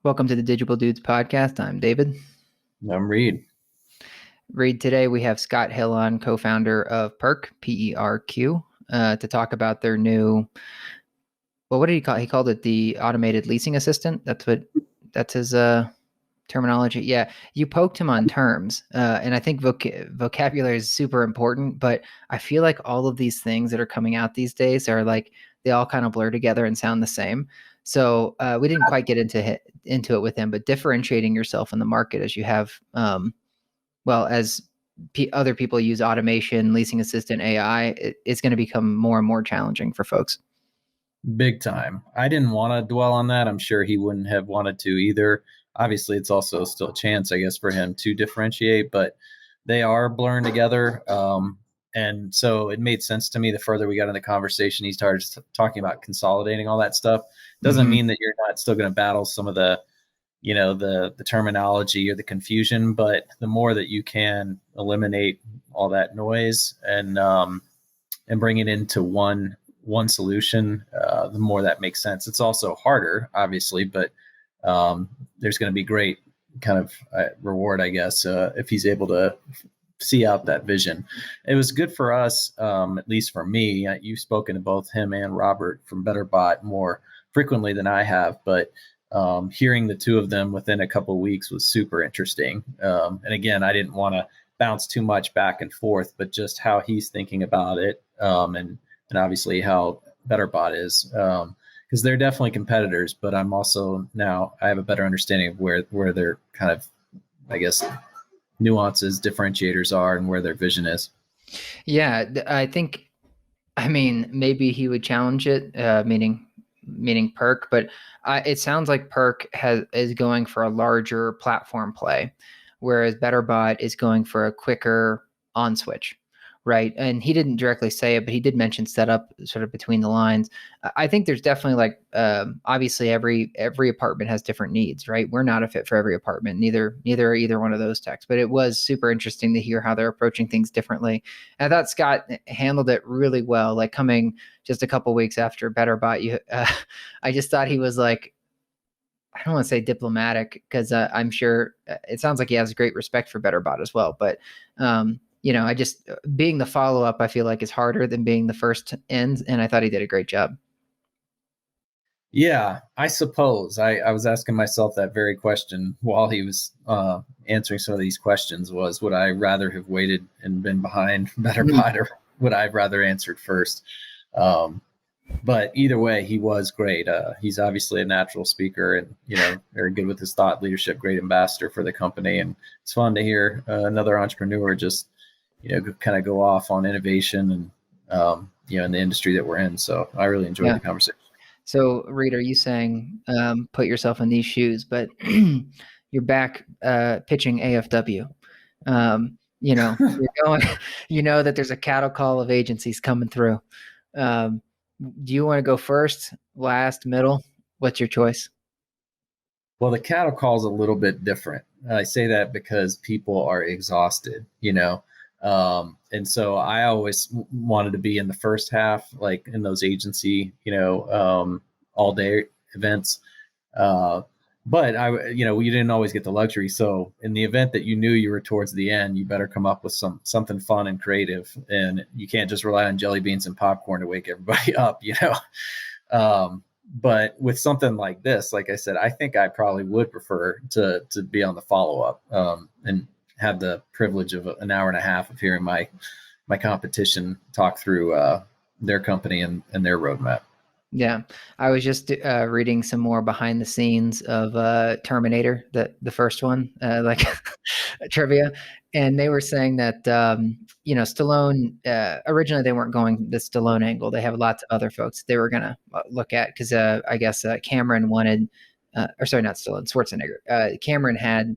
Welcome to the Digible Dudes podcast. I'm David. I'm Reed. Reed, today we have Scott Hill on, co-founder of PERQ, PERQ, to talk about their new, well, what did he call it? He called it the automated leasing assistant. That's his terminology. Yeah, you poked him on terms, and I think vocabulary is super important, but I feel like all of these things that are coming out these days are like, they all kind of blur together and sound the same. So we didn't quite get into it with him, but differentiating yourself in the market as you have, as other people use automation, leasing assistant, AI, it's going to become more and more challenging for folks. Big time. I didn't want to dwell on that. I'm sure he wouldn't have wanted to either. Obviously, it's also still a chance, I guess, for him to differentiate, but they are blurring together. And so it made sense to me the further we got in the conversation. He started talking about consolidating all that stuff. Doesn't mean that you're not still going to battle some of the, the terminology or the confusion, but the more that you can eliminate all that noise and bring it into one solution, the more that makes sense. It's also harder, obviously, but there's going to be great kind of reward, I guess, if he's able to see out that vision. It was good for us, at least for me. You've spoken to both him and Robert from BetterBot more frequently than I have, but hearing the two of them within a couple of weeks was super interesting. And again, I didn't want to bounce too much back and forth, but just how he's thinking about it, and obviously how BetterBot is, because they're definitely competitors, but I'm also now I have a better understanding of where their kind of, I guess, nuances, differentiators are and where their vision is. Yeah, I mean, maybe he would challenge it, meaning PERQ, but it sounds like PERQ is going for a larger platform play, whereas BetterBot is going for a quicker on switch, right? And he didn't directly say it, but he did mention setup sort of between the lines. I think there's definitely like, obviously every apartment has different needs, right? We're not a fit for every apartment, neither are either one of those techs, but it was super interesting to hear how they're approaching things differently. And I thought Scott handled it really well, like coming just a couple weeks after BetterBot. I just thought he was like, I don't want to say diplomatic, because I'm sure it sounds like he has great respect for BetterBot as well, but I just, being the follow-up, I feel like is harder than being the first end. And I thought he did a great job. Yeah, I suppose I was asking myself that very question while he was answering some of these questions was, would I rather have waited and been behind BetterBot, or would I have rather answered first? But either way, he was great. He's obviously a natural speaker and, very good with his thought leadership, great ambassador for the company. And it's fun to hear another entrepreneur just kind of go off on innovation and, in the industry that we're in. So I really enjoyed the conversation. So Reed, are you saying, put yourself in these shoes, but you're back pitching AFW? You're going, that there's a cattle call of agencies coming through. Do you want to go first, last, middle? What's your choice? Well, the cattle call is a little bit different. I say that because people are exhausted, and so I always wanted to be in the first half, like in those agency, all day events. But you didn't always get the luxury. So in the event that you knew you were towards the end, you better come up with something fun and creative, and you can't just rely on jelly beans and popcorn to wake everybody up, But with something like this, like I said, I think I probably would prefer to be on the follow-up, and have the privilege of an hour and a half of hearing my competition talk through their company and their roadmap. Yeah, I was just reading some more behind the scenes of Terminator, the first one, like trivia, and they were saying that Stallone, originally they weren't going the Stallone angle. They have lots of other folks they were gonna look at, because I guess Cameron wanted, or sorry, not Stallone, Schwarzenegger. Cameron had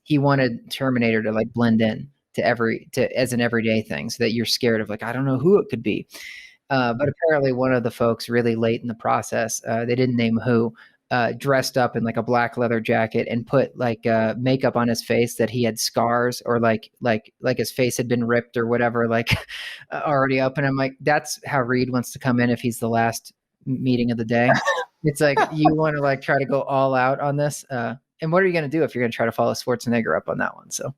he wanted Terminator to like blend in as an everyday thing, so that you're scared of, like, I don't know who it could be. But apparently one of the folks really late in the process, they didn't name who, dressed up in like a black leather jacket and put like makeup on his face that he had scars, or like his face had been ripped or whatever, like already up. And I'm like, that's how Reed wants to come in if he's the last meeting of the day. It's like you want to like try to go all out on this. And what are you going to do if you're going to try to follow Schwarzenegger up on that one? So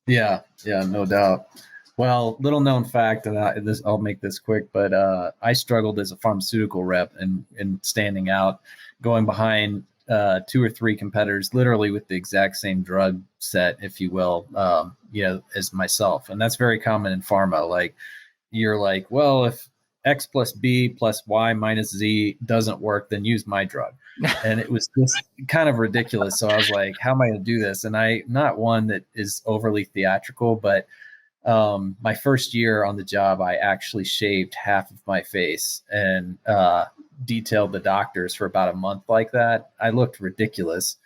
Yeah, no doubt. Well, little known fact, and I'll make this quick, but I struggled as a pharmaceutical rep and standing out, going behind 2 or 3 competitors, literally with the exact same drug set, if you will, as myself. And that's very common in pharma. Like, you're like, well, if X plus B plus Y minus Z doesn't work, then use my drug. And it was just kind of ridiculous. So I was like, how am I going to do this? And not one that is overly theatrical, but my first year on the job, I actually shaved half of my face and detailed the doctors for about a month like that. I looked ridiculous.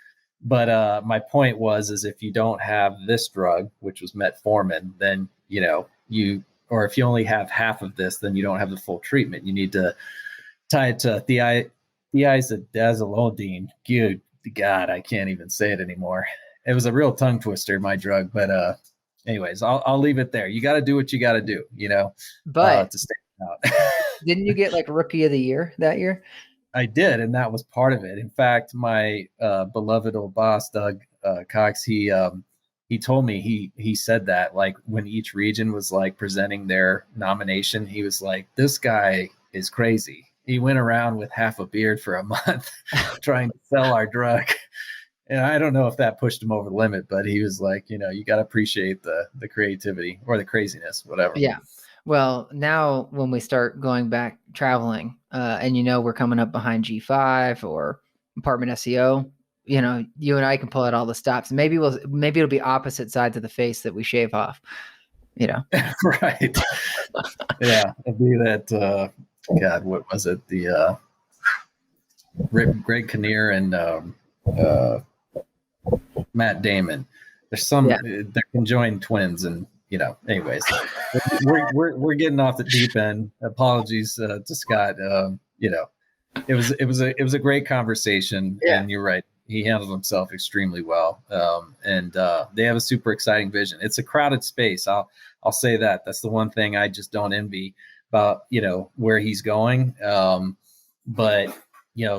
But my point is if you don't have this drug, which was metformin, then, or if you only have half of this, then you don't have the full treatment. You need to tie it to thiazolidine. Good God, I can't even say it anymore. It was a real tongue twister, my drug. But anyways, I'll leave it there. You got to do what you got to do, but to stand out. Didn't you get like Rookie of the Year that year? I did, and that was part of it. In fact, my beloved old boss, Doug Cox, he told me he said that, like, when each region was like presenting their nomination, he was like, "This guy is crazy. He went around with half a beard for a month trying to sell our drug." And I don't know if that pushed him over the limit, but he was like, you got to appreciate the creativity or the craziness, whatever. Yeah. Well, now when we start going back traveling, and we're coming up behind G5 or apartment SEO, you and I can pull out all the stops. Maybe it'll be opposite sides of the face that we shave off. Right. Yeah, it'll be that. God, what was it? The Greg Kinnear and Matt Damon. There's some they're conjoined twins, and anyways, we're getting off the deep end. Apologies to Scott. It was a great conversation, and you're right. He handled himself extremely well. And they have a super exciting vision. It's a crowded space. I'll say that. That's the one thing I just don't envy about, where he's going. But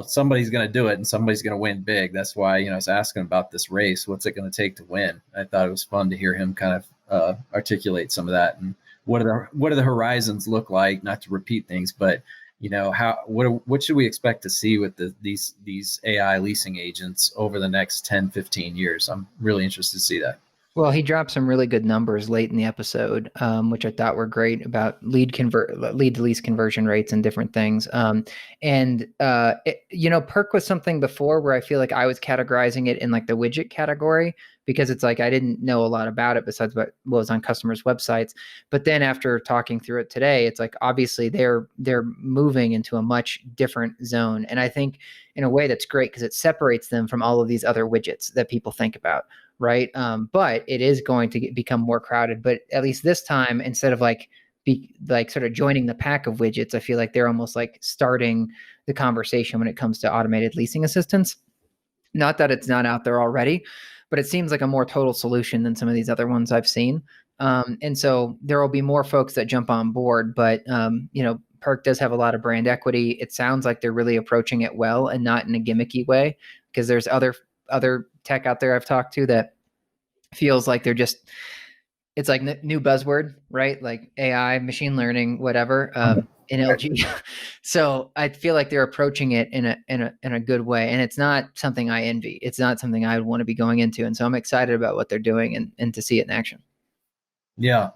somebody's going to do it and somebody's going to win big. That's why, I was asking about this race. What's it going to take to win? I thought it was fun to hear him kind of articulate some of that. And what do the horizons look like? Not to repeat things, but what should we expect to see with these AI leasing agents over the next 10, 15 years? I'm really interested to see that. Well, he dropped some really good numbers late in the episode, which I thought were great about lead to lease conversion rates and different things. PERQ was something before where I feel like I was categorizing it in like the widget category, because it's like I didn't know a lot about it besides what was on customers' websites. But then after talking through it today, it's like obviously they're moving into a much different zone. And I think in a way that's great because it separates them from all of these other widgets that people think about. Right. But it is going to become more crowded. But at least this time, instead of sort of joining the pack of widgets, I feel like they're almost like starting the conversation when it comes to automated leasing assistance. Not that it's not out there already, but it seems like a more total solution than some of these other ones I've seen. And so there will be more folks that jump on board. But, PERQ does have a lot of brand equity. It sounds like they're really approaching it well and not in a gimmicky way, because there's other tech out there I've talked to that feels like it's like new buzzword, right? Like AI, machine learning, whatever, NLG. So I feel like they're approaching it in a good way. And it's not something I envy. It's not something I would want to be going into. And so I'm excited about what they're doing and to see it in action. Yeah.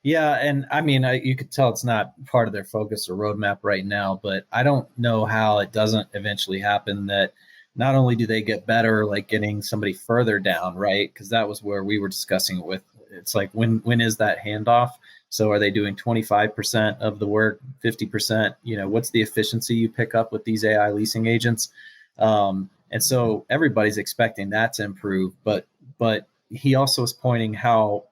Yeah. And I mean, you could tell it's not part of their focus or roadmap right now, but I don't know how it doesn't eventually happen that not only do they get better, like getting somebody further down, right? Because that was where we were discussing it with. It's like, when is that handoff? So are they doing 25% of the work, 50%? What's the efficiency you pick up with these AI leasing agents? And so everybody's expecting that to improve. But he also is pointing how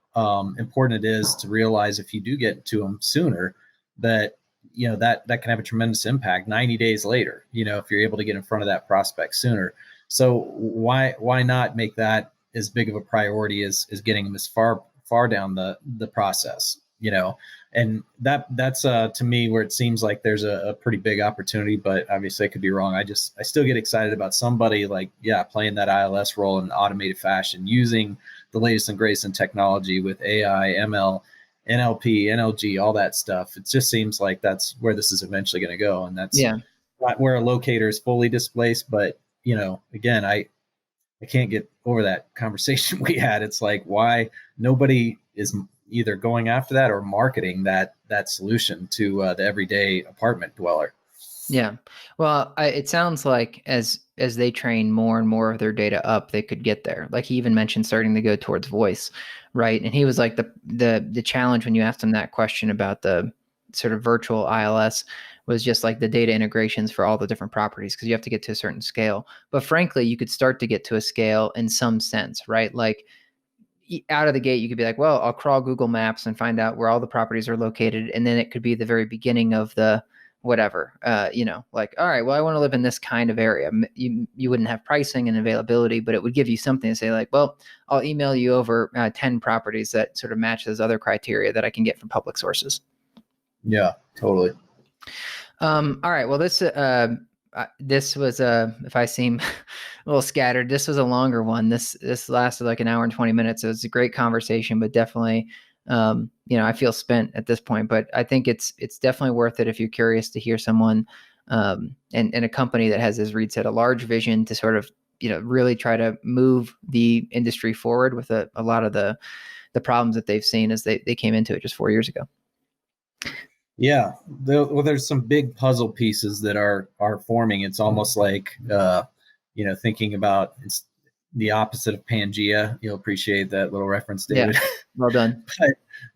important it is to realize if you do get to them sooner, that that can have a tremendous impact 90 days later, if you're able to get in front of that prospect sooner. So why not make that as big of a priority as getting them as far down the process, And that's to me where it seems like there's a pretty big opportunity, but obviously I could be wrong. I still get excited about somebody like, playing that ILS role in an automated fashion, using the latest and greatest in technology with AI, ML, NLP, NLG, all that stuff. It just seems like that's where this is eventually going to go. And that's not where a locator is fully displaced. But, again, I can't get over that conversation we had. It's like, why nobody is either going after that or marketing that solution to the everyday apartment dweller. Yeah. Well, it sounds like as they train more and more of their data up, they could get there. Like he even mentioned starting to go towards voice, right? And he was like the challenge when you asked him that question about the sort of virtual ILS was just like the data integrations for all the different properties, because you have to get to a certain scale. But frankly, you could start to get to a scale in some sense, right? Like out of the gate, you could be like, well, I'll crawl Google Maps and find out where all the properties are located. And then it could be the very beginning of the whatever, like, all right, well, I want to live in this kind of area. You wouldn't have pricing and availability, but it would give you something to say like, well, I'll email you over 10 properties that sort of match those other criteria that I can get from public sources. Yeah, totally. All right. Well, this was if I seem a little scattered, this was a longer one. This lasted like an hour and 20 minutes. So it's a great conversation, but definitely, I feel spent at this point, but I think it's definitely worth it if you're curious to hear someone, and a company that has, as Reed said, a large vision to sort of, really try to move the industry forward with a lot of the problems that they've seen as they came into it just 4 years ago. Yeah. There's some big puzzle pieces that are forming. It's almost like, thinking about it's the opposite of Pangea. You'll appreciate that little reference, David. Yeah. Well done.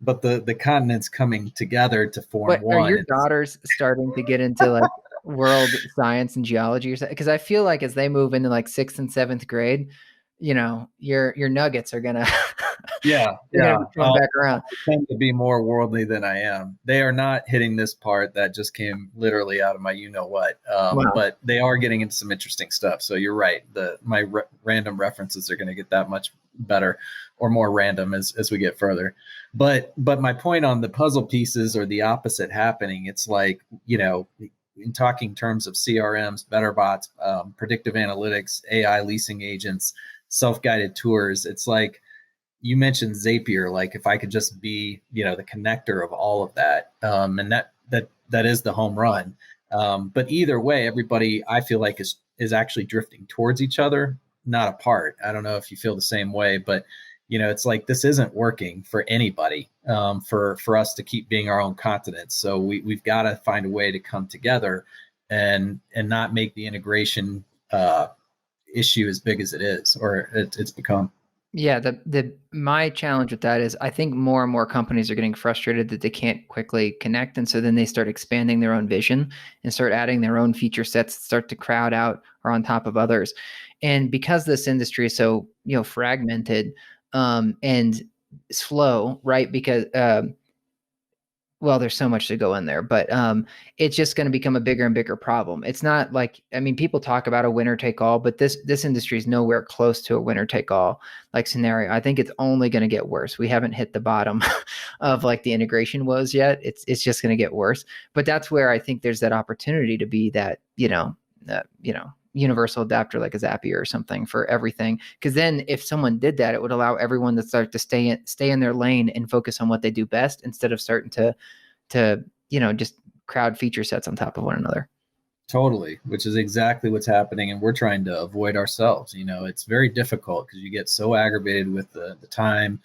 but the continents coming together to form one. Are your daughters starting to get into like world science and geology or something? Because I feel like as they move into like 6th and 7th grade, your nuggets are gonna come back around. I tend to be more worldly than I am. They are not hitting this part that just came literally out of my what. Wow. But they are getting into some interesting stuff. So you're right. My random references are going to get that much better or more random as we get further. But my point on the puzzle pieces or the opposite happening, it's like, in talking terms of CRMs, better bots, predictive analytics, AI leasing agents, self-guided tours, it's like you mentioned Zapier. Like if I could just be, the connector of all of that, and that is the home run. But either way, everybody I feel like is actually drifting towards each other, not apart. I don't know if you feel the same way, but it's like this isn't working for anybody, for us to keep being our own continents. So we've got to find a way to come together and not make the integration issue as big as it is, or it's become. Yeah, my challenge with that is I think more and more companies are getting frustrated that they can't quickly connect, and so then they start expanding their own vision and start adding their own feature sets, start to crowd out or on top of others. And because this industry is so fragmented and slow, right? Because well, there's so much to go in there, but it's just going to become a bigger and bigger problem. It's not like, people talk about a winner take all, but this industry is nowhere close to a winner take all like scenario. I think it's only going to get worse. We haven't hit the bottom of like the integration woes yet. It's just going to get worse. But that's where I think there's that opportunity to be that, universal adapter like a Zapier or something for everything. Because then if someone did that, it would allow everyone to start to stay in their lane and focus on what they do best instead of starting to just crowd feature sets on top of one another. Totally, which is exactly what's happening, and we're trying to avoid ourselves. It's very difficult because you get so aggravated with the time,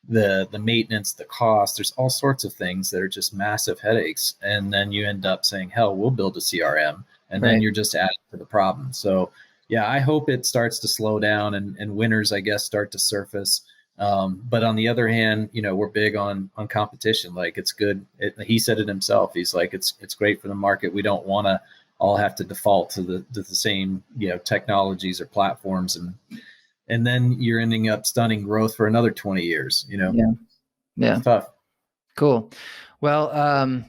the maintenance, the cost. There's all sorts of things that are just massive headaches, and then you end up saying, hell, we'll build a CRM. And then you're just adding to the problem. So, yeah, I hope it starts to slow down and winners, I guess, start to surface. But on the other hand, we're big on competition. Like it's good. He said it himself. He's like, it's great for the market. We don't want to all have to default to the same, technologies or platforms. And then you're ending up stunning growth for another 20 years, Yeah. It's tough. Cool. Well,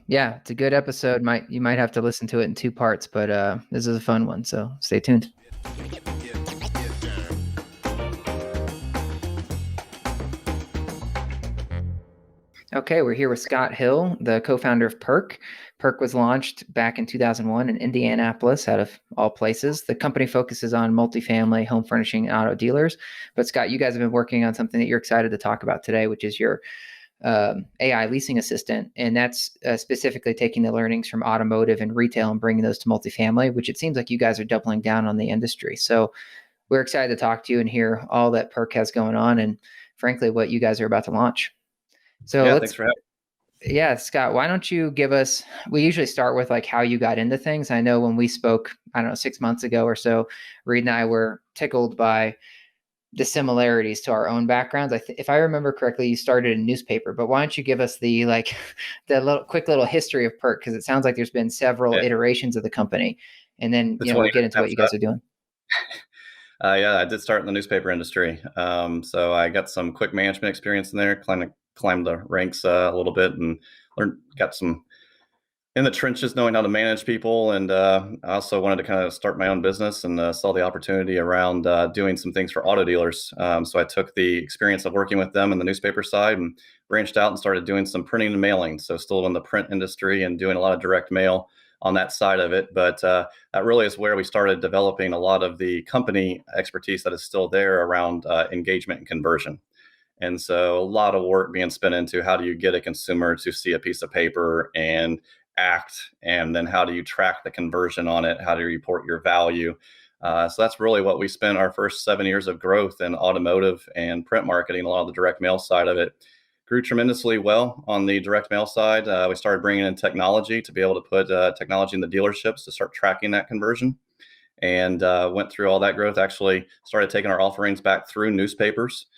it's a good episode. You might have to listen to it in 2 parts, but this is a fun one, so stay tuned. Okay, we're here with Scott Hill, the co-founder of PERQ. PERQ was launched back in 2001 in Indianapolis, out of all places. The company focuses on multifamily, home furnishing, and auto dealers. But Scott, you guys have been working on something that you're excited to talk about today, which is your AI leasing assistant, and that's specifically taking the learnings from automotive and retail and bringing those to multifamily, which it seems like you guys are doubling down on the industry. So we're excited to talk to you and hear all that PERQ has going on, and frankly, what you guys are about to launch. So Yeah, let's thanks for having yeah, Scott, why don't you give us, we usually start with like how you got into things. I know when we spoke, I don't know, 6 months ago or so, Reed and I were tickled by the similarities to our own backgrounds. If I remember correctly, you started in newspaper, but why don't you give us the like the little quick little history of PERK? Because it sounds like there's been several Yeah, iterations of the company, and then the we'll 20 get into what you guys are doing. Yeah, I did start in the newspaper industry. So I got some quick management experience in there, climbed the ranks a little bit and got some in the trenches knowing how to manage people. And I also wanted to kind of start my own business and saw the opportunity around doing some things for auto dealers. So I took the experience of working with them in the newspaper side and branched out and started doing some printing and mailing. So still in the print industry and doing a lot of direct mail on that side of it. But that really is where we started developing a lot of the company expertise that is still there around engagement and conversion. And so a lot of work being spent into how do you get a consumer to see a piece of paper and act, and then how do you track the conversion on it? How do you report your value? So that's really what we spent our first 7 years of growth in automotive and print marketing. A lot of the direct mail side of it grew tremendously well on the direct mail side. We started bringing in technology to be able to put technology in the dealerships to start tracking that conversion, and went through all that growth. Actually started taking our offerings back through newspapers.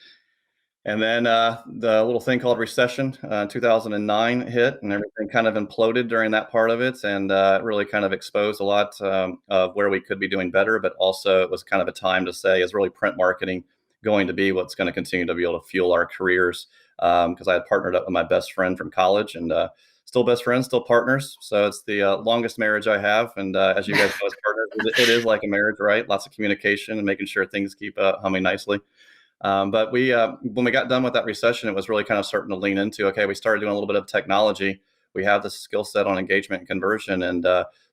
And then the little thing called recession, 2009 hit, and everything kind of imploded during that part of it, and really kind of exposed a lot of where we could be doing better. But also, it was kind of a time to say, is really print marketing going to be what's going to continue to be able to fuel our careers? Because I had partnered up with my best friend from college, and still best friends, still partners. So it's the longest marriage I have. And as you guys know, as partners, it is like a marriage, right? Lots of communication and making sure things keep humming nicely. But when we got done with that recession, it was really kind of starting to lean into, okay, we started doing a little bit of technology. We have this skill set on engagement and conversion, and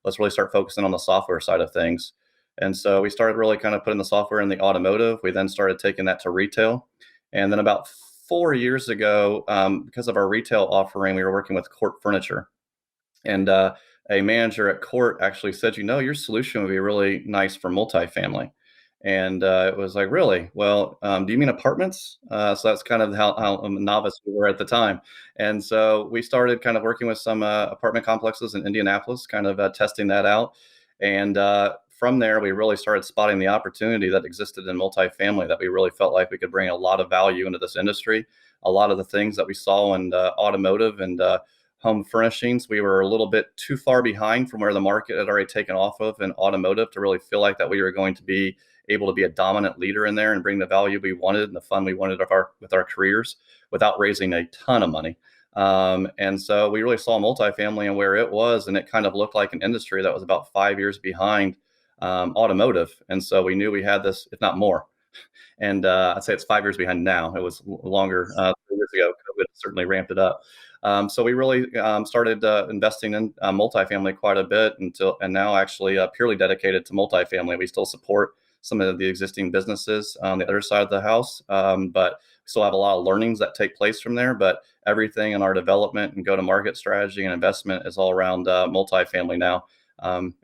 let's really start focusing on the software side of things. And so we started really kind of putting the software in the automotive. We then started taking that to retail. And then about 4 years ago, because of our retail offering, we were working with Court Furniture. And a manager at Court actually said, your solution would be really nice for multifamily. And it was like, really? Well, do you mean apartments? So that's kind of how novice we were at the time. And so we started kind of working with some apartment complexes in Indianapolis, kind of testing that out. And from there, we really started spotting the opportunity that existed in multifamily, that we really felt like we could bring a lot of value into this industry. A lot of the things that we saw in automotive and home furnishings, we were a little bit too far behind from where the market had already taken off of in automotive to really feel like that we were going to be able to be a dominant leader in there and bring the value we wanted and the fun we wanted with our careers without raising a ton of money. And so we really saw multifamily and where it was, and it kind of looked like an industry that was about 5 years behind automotive. And so we knew we had this, if not more. And I'd say it's 5 years behind now. It was longer 3 years ago. COVID certainly ramped it up. So we really started investing in multifamily quite a bit and now actually purely dedicated to multifamily. We still support some of the existing businesses on the other side of the house, but we still have a lot of learnings that take place from there. But everything in our development and go-to-market strategy and investment is all around multifamily now.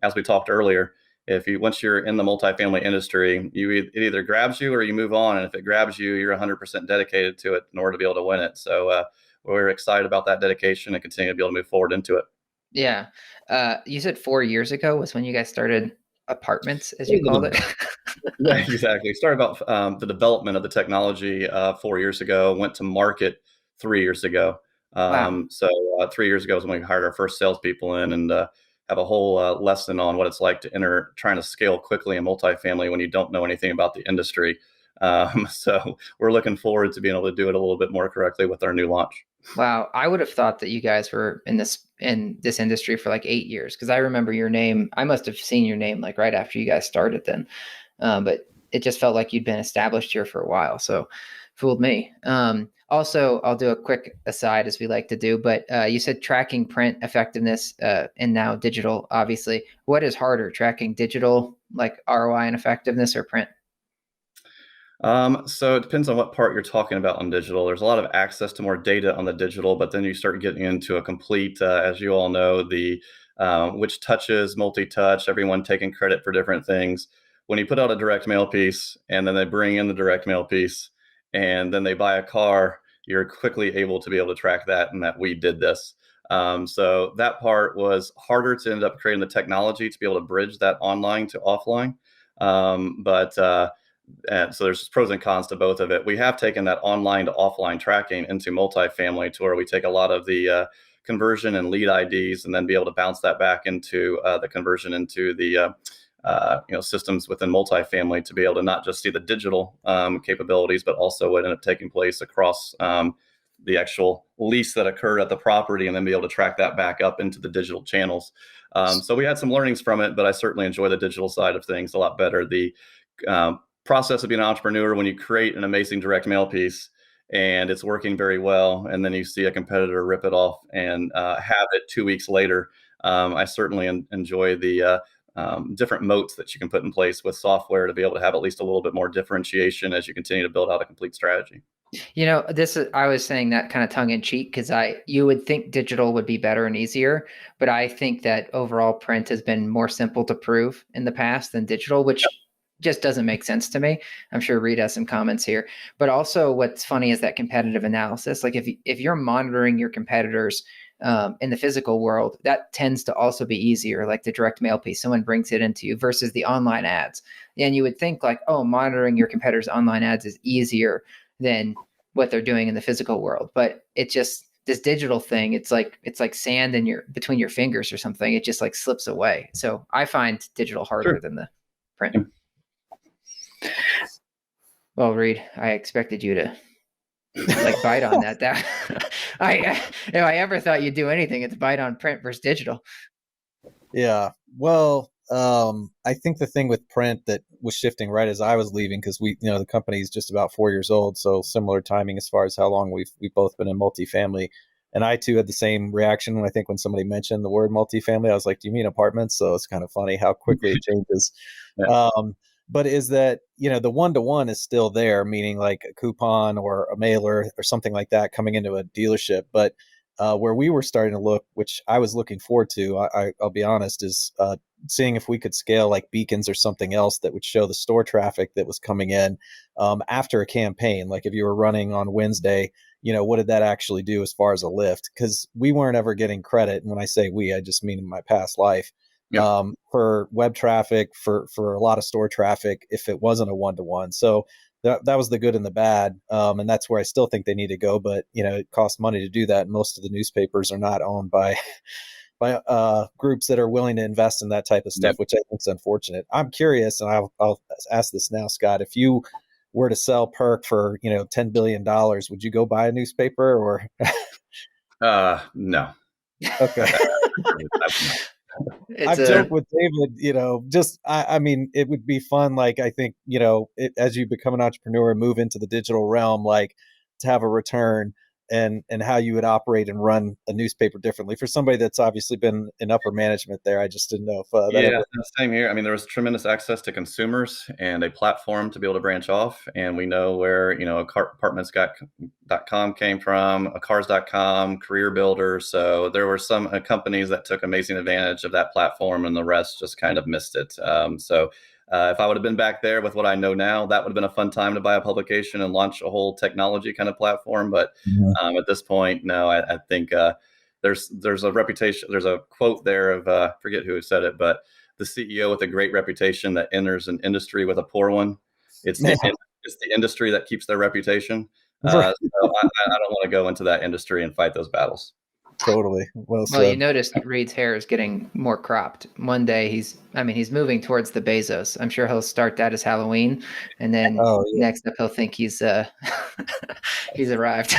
As we talked earlier, once you're in the multifamily industry, it either grabs you or you move on. And if it grabs you, you're 100% dedicated to it in order to be able to win it. So we're excited about that dedication and continue to be able to move forward into it. Yeah. You said 4 years ago was when you guys started apartments, as you called it. Yeah, exactly. Started about the development of the technology 4 years ago, went to market 3 years ago. Wow. So 3 years ago is when we hired our first salespeople in, and have a whole lesson on what it's like to enter trying to scale quickly in multifamily when you don't know anything about the industry. So we're looking forward to being able to do it a little bit more correctly with our new launch. Wow. I would have thought that you guys were in this industry for like 8 years, because I remember your name. I must have seen your name like right after you guys started then. But it just felt like you'd been established here for a while. So fooled me. Also, I'll do a quick aside as we like to do, but you said tracking print effectiveness and now digital, obviously. What is harder, tracking digital, like ROI and effectiveness, or print? So it depends on what part you're talking about on digital. There's a lot of access to more data on the digital, but then you start getting into a complete, as you all know, the which touches, multi-touch, everyone taking credit for different things. When you put out a direct mail piece and then they bring in the direct mail piece and then they buy a car, you're quickly able to track that and that we did this. So that part was harder to end up creating the technology to be able to bridge that online to offline. But and so there's pros and cons to both of it. We have taken that online to offline tracking into multifamily to where we take a lot of the conversion and lead IDs and then be able to bounce that back into the conversion into the systems within multifamily to be able to not just see the digital capabilities, but also what ended up taking place across the actual lease that occurred at the property and then be able to track that back up into the digital channels. So we had some learnings from it, but I certainly enjoy the digital side of things a lot better. The process of being an entrepreneur, when you create an amazing direct mail piece and it's working very well, and then you see a competitor rip it off and have it 2 weeks later, I certainly enjoy the different moats that you can put in place with software to be able to have at least a little bit more differentiation as you continue to build out a complete strategy. I was saying that kind of tongue in cheek because you would think digital would be better and easier, but I think that overall print has been more simple to prove in the past than digital, which just doesn't make sense to me. I'm sure Reed has some comments here, but also what's funny is that competitive analysis. Like if you're monitoring your competitors in the physical world, that tends to also be easier. Like the direct mail piece, someone brings it into you versus the online ads. And you would think like, oh, monitoring your competitors' online ads is easier than what they're doing in the physical world. But it just, this digital thing, it's like sand in between your fingers or something. It just like slips away. So I find digital harder than the print. Well, Reed, I expected you to like bite on that. If I ever thought you'd do anything, it's bite on print versus digital. Yeah. Well, I think the thing with print that was shifting right as I was leaving, because the company is just about 4 years old, so similar timing as far as how long we've both been in multifamily. And I too had the same reaction when somebody mentioned the word multifamily. I was like, "Do you mean apartments?" So it's kind of funny how quickly it changes. Yeah. But is that, the one-to-one is still there, meaning like a coupon or a mailer or something like that coming into a dealership. But where we were starting to look, which I was looking forward to, I'll be honest, is seeing if we could scale like beacons or something else that would show the store traffic that was coming in after a campaign. Like if you were running on Wednesday, what did that actually do as far as a lift? Because we weren't ever getting credit. And when I say we, I just mean in my past life. Yep. For web traffic, for a lot of store traffic, if it wasn't a one-to-one. So that was the good and the bad. And that's where I still think they need to go. But, it costs money to do that. And most of the newspapers are not owned by groups that are willing to invest in that type of stuff, which I think is unfortunate. I'm curious, and I'll ask this now, Scott, if you were to sell PERQ for, $10 billion, would you go buy a newspaper or? No. Okay. I've joked with David, I mean, it would be fun. Like, I think, as you become an entrepreneur and move into the digital realm, like to have a return and how you would operate and run a newspaper differently for somebody that's obviously been in upper management there. I just didn't know if same here. I mean, there was tremendous access to consumers and a platform to be able to branch off. And we know where, apartments.com came from, cars.com, career builder. So there were some companies that took amazing advantage of that platform and the rest just kind of missed it. If I would have been back there with what I know now, that would have been a fun time to buy a publication and launch a whole technology kind of platform. But at this point, no, I think there's a reputation. There's a quote there of forget who said it, but the CEO with a great reputation that enters an industry with a poor one. It's the industry that keeps their reputation. So I don't want to go into that industry and fight those battles. Totally. Well, you noticed Reed's hair is getting more cropped. One day he's moving towards the Bezos. I'm sure he'll start that as Halloween, and then next up he'll think he's he's arrived.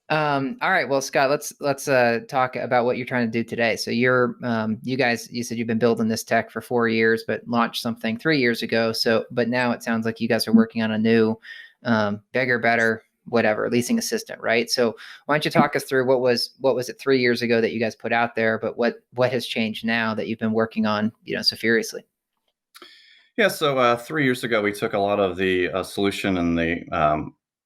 All right. Well, Scott, let's talk about what you're trying to do today. So you said you've been building this tech for 4 years, but launched something 3 years ago. But now it sounds like you guys are working on a new bigger, better, whatever, leasing assistant, right? So why don't you talk us through what was it 3 years ago that you guys put out there, but what has changed now that you've been working on, so furiously? Yeah, so 3 years ago, we took a lot of the solution and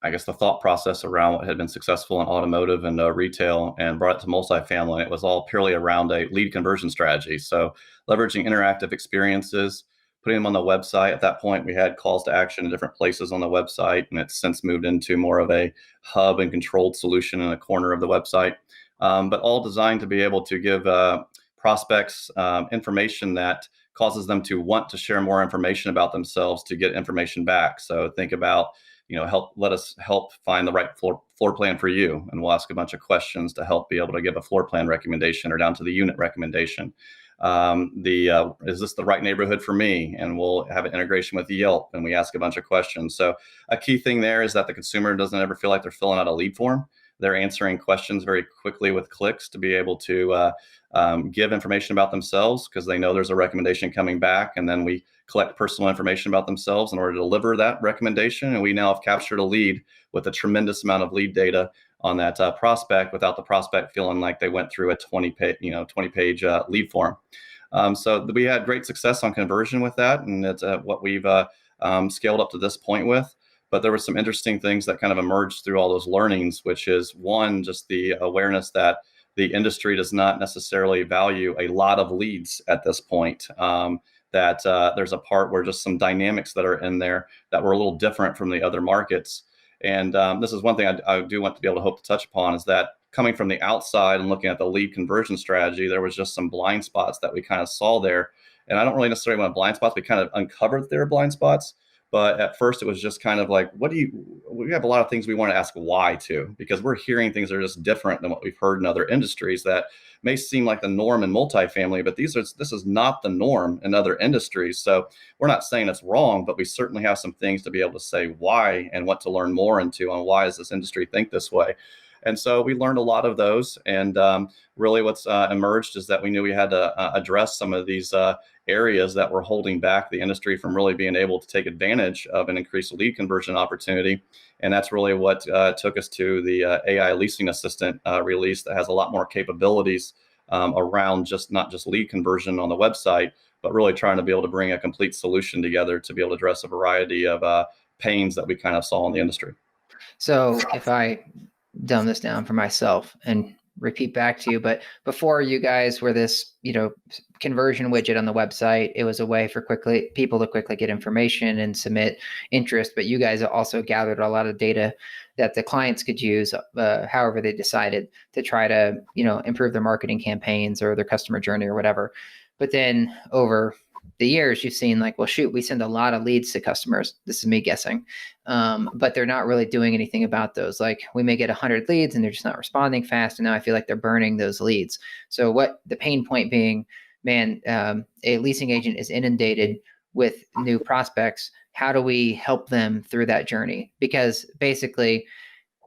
I guess, the thought process around what had been successful in automotive and retail and brought it to multifamily. And it was all purely around a lead conversion strategy. So leveraging interactive experiences, putting them on the website. At that point, we had calls to action in different places on the website, and it's since moved into more of a hub and controlled solution in a corner of the website, but all designed to be able to give prospects information that causes them to want to share more information about themselves to get information back. So think about, let us help find the right floor plan for you. And we'll ask a bunch of questions to help be able to give a floor plan recommendation or down to the unit recommendation. Is this the right neighborhood for me? And we'll have an integration with Yelp, and we ask a bunch of questions. So a key thing there is that the consumer doesn't ever feel like they're filling out a lead form. They're answering questions very quickly with clicks to be able to give information about themselves, because they know there's a recommendation coming back. And then we collect personal information about themselves in order to deliver that recommendation. And we now have captured a lead with a tremendous amount of lead data on that prospect without the prospect feeling like they went through a 20-page lead form. So we had great success on conversion with that. And it's what we've scaled up to this point with. But there were some interesting things that kind of emerged through all those learnings, which is one, just the awareness that the industry does not necessarily value a lot of leads at this point. That there's a part where just some dynamics that are in there that were a little different from the other markets. And this is one thing I do want to be able to hope to touch upon, is that coming from the outside and looking at the lead conversion strategy, there was just some blind spots that we kind of saw there. And I don't really necessarily want blind spots. We kind of uncovered their blind spots. But at first, it was just kind of like, we have a lot of things we want to ask why to, because we're hearing things that are just different than what we've heard in other industries that may seem like the norm in multifamily, but this is not the norm in other industries. So we're not saying it's wrong, but we certainly have some things to be able to say why and what to learn more into on why does this industry think this way. And so we learned a lot of those. And really what's emerged is that we knew we had to address some of these areas that were holding back the industry from really being able to take advantage of an increased lead conversion opportunity. And that's really what took us to the AI leasing assistant release that has a lot more capabilities around not just lead conversion on the website, but really trying to be able to bring a complete solution together to be able to address a variety of pains that we kind of saw in the industry. So if I dumb this down for myself and repeat back to you, but before, you guys were this, conversion widget on the website. It was a way for people to quickly get information and submit interest, but you guys also gathered a lot of data that the clients could use, however they decided to try to, improve their marketing campaigns or their customer journey or whatever. But then over the years, you've seen like, well, shoot, we send a lot of leads to customers. This is me guessing. But they're not really doing anything about those. Like, we may get 100 leads and they're just not responding fast. And now I feel like they're burning those leads. So what the pain point being, man, a leasing agent is inundated with new prospects. How do we help them through that journey? Because basically,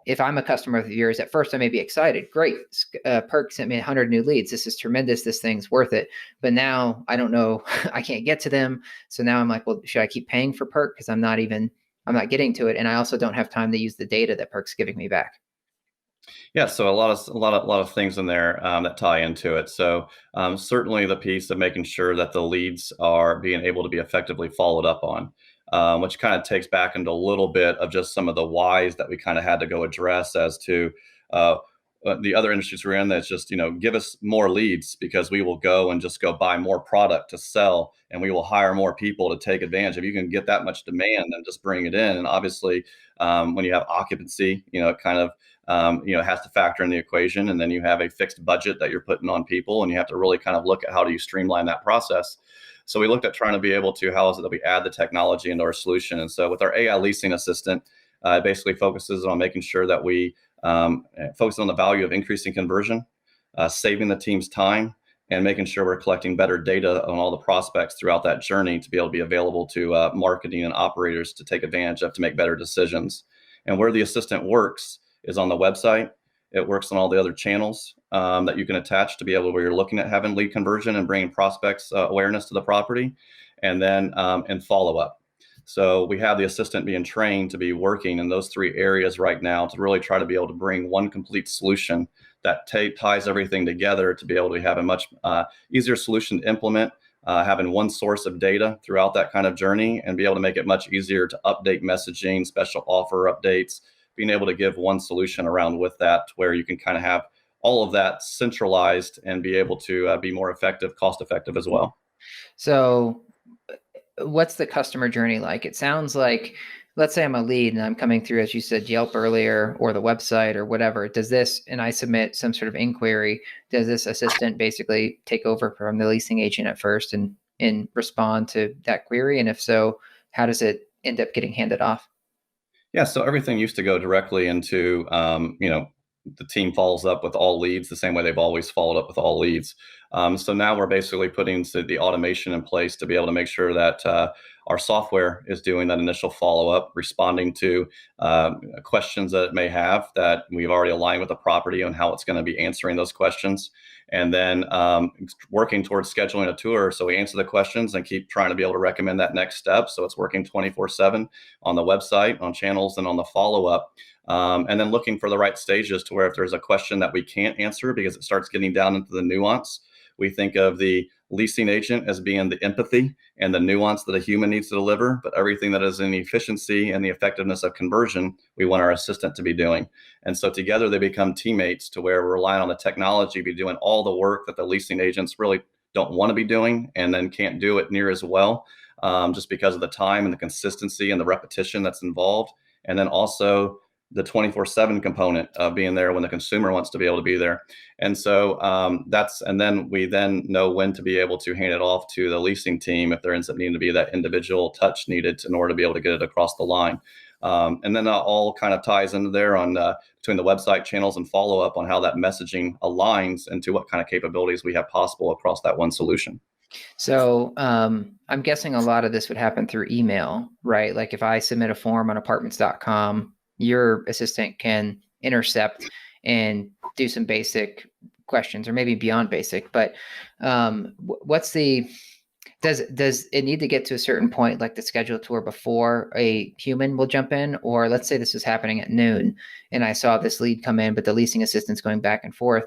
if I'm a customer of yours, at first I may be excited. Great, PERQ sent me 100 new leads. This is tremendous. This thing's worth it. But now I don't know. I can't get to them. So now I'm like, well, should I keep paying for PERQ? Because I'm not getting to it, and I also don't have time to use the data that PERQ's giving me back. Yeah, so a lot of things in there that tie into it. So certainly the piece of making sure that the leads are being able to be effectively followed up on. Which kind of takes back into a little bit of just some of the whys that we kind of had to go address as to the other industries we're in. That's just, give us more leads, because we will go and just go buy more product to sell, and we will hire more people to take advantage. If you can get that much demand, then just bring it in. And obviously, when you have occupancy, it kind of has to factor in the equation. And then you have a fixed budget that you're putting on people, and you have to really kind of look at how do you streamline that process. So we looked at trying to be able to, how is it that we add the technology into our solution? And so with our AI leasing assistant, it basically focuses on making sure that we focus on the value of increasing conversion, saving the team's time, and making sure we're collecting better data on all the prospects throughout that journey to be able to be available to marketing and operators to take advantage of, to make better decisions. And where the assistant works is on the website. It works on all the other channels that you can attach to be able, where you're looking at having lead conversion and bringing prospects awareness to the property, and then in follow-up. So we have the assistant being trained to be working in those 3 areas right now to really try to be able to bring one complete solution that ties everything together to be able to have a much easier solution to implement, having one source of data throughout that kind of journey, and be able to make it much easier to update messaging, special offer updates, being able to give one solution around with that, where you can kind of have all of that centralized and be able to be more effective, cost effective as well. So what's the customer journey like? It sounds like, let's say I'm a lead and I'm coming through, as you said, Yelp earlier, or the website or whatever. Does this, and I submit some sort of inquiry, does this assistant basically take over from the leasing agent at first and respond to that query? And if so, how does it end up getting handed off? Yeah, so everything used to go directly into, the team follows up with all leads the same way they've always followed up with all leads. So now we're basically putting the automation in place to be able to make sure that our software is doing that initial follow-up, responding to questions that it may have that we've already aligned with the property on how it's going to be answering those questions. And then working towards scheduling a tour. So we answer the questions and keep trying to be able to recommend that next step. So it's working 24/7 on the website, on channels, and on the follow-up. And then looking for the right stages to where if there's a question that we can't answer because it starts getting down into the nuance, we think of the leasing agent as being the empathy and the nuance that a human needs to deliver, but everything that is in the efficiency and the effectiveness of conversion, we want our assistant to be doing. And so together they become teammates to where we're relying on the technology to be doing all the work that the leasing agents really don't want to be doing and then can't do it near as well, just because of the time and the consistency and the repetition that's involved. And then also the 24/7 component of being there when the consumer wants to be able to be there. And so and then we then know when to be able to hand it off to the leasing team if there ends up needing to be that individual touch needed in order to be able to get it across the line. And then that all kind of ties into there on between the website channels and follow up on how that messaging aligns into what kind of capabilities we have possible across that one solution. So I'm guessing a lot of this would happen through email, right? Like if I submit a form on apartments.com, your assistant can intercept and do some basic questions, or maybe beyond basic. But what's the does it need to get to a certain point, like the schedule tour, before a human will jump in? Or let's say this is happening at noon and I saw this lead come in, but the leasing assistant's going back and forth.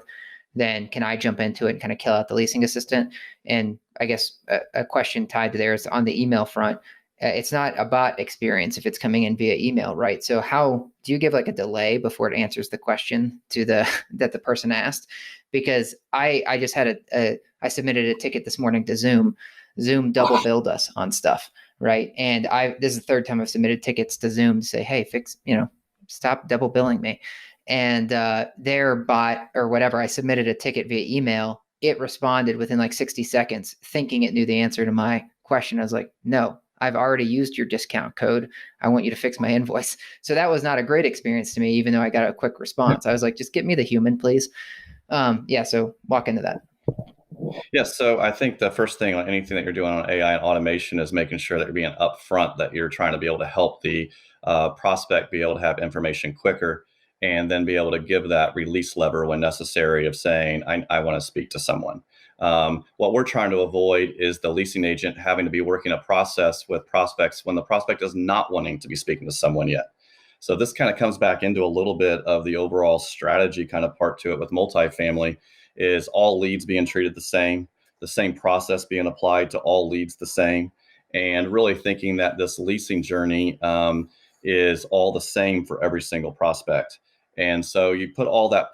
Then can I jump into it and kind of kill out the leasing assistant? And I guess a question tied to there is on the email front. It's not a bot experience if it's coming in via email, right? So how do you give like a delay before it answers the question to that the person asked? Because I just had I submitted a ticket this morning to Zoom. Zoom double billed us on stuff, right? And this is the third time I've submitted tickets to Zoom to say, hey, stop double billing me. And their bot or whatever, I submitted a ticket via email. It responded within like 60 seconds, thinking it knew the answer to my question. I was like, no, I've already used your discount code. I want you to fix my invoice. So that was not a great experience to me, even though I got a quick response. I was like, just get me the human, please. So walk into that. Yes. So I think the first thing on anything that you're doing on AI and automation is making sure that you're being upfront, that you're trying to be able to help the prospect be able to have information quicker, and then be able to give that release lever when necessary of saying, I want to speak to someone. What we're trying to avoid is the leasing agent having to be working a process with prospects when the prospect is not wanting to be speaking to someone yet. So this kind of comes back into a little bit of the overall strategy kind of part to it with multifamily, is all leads being treated the same process being applied to all leads the same, and really thinking that this leasing journey is all the same for every single prospect. And so you put all that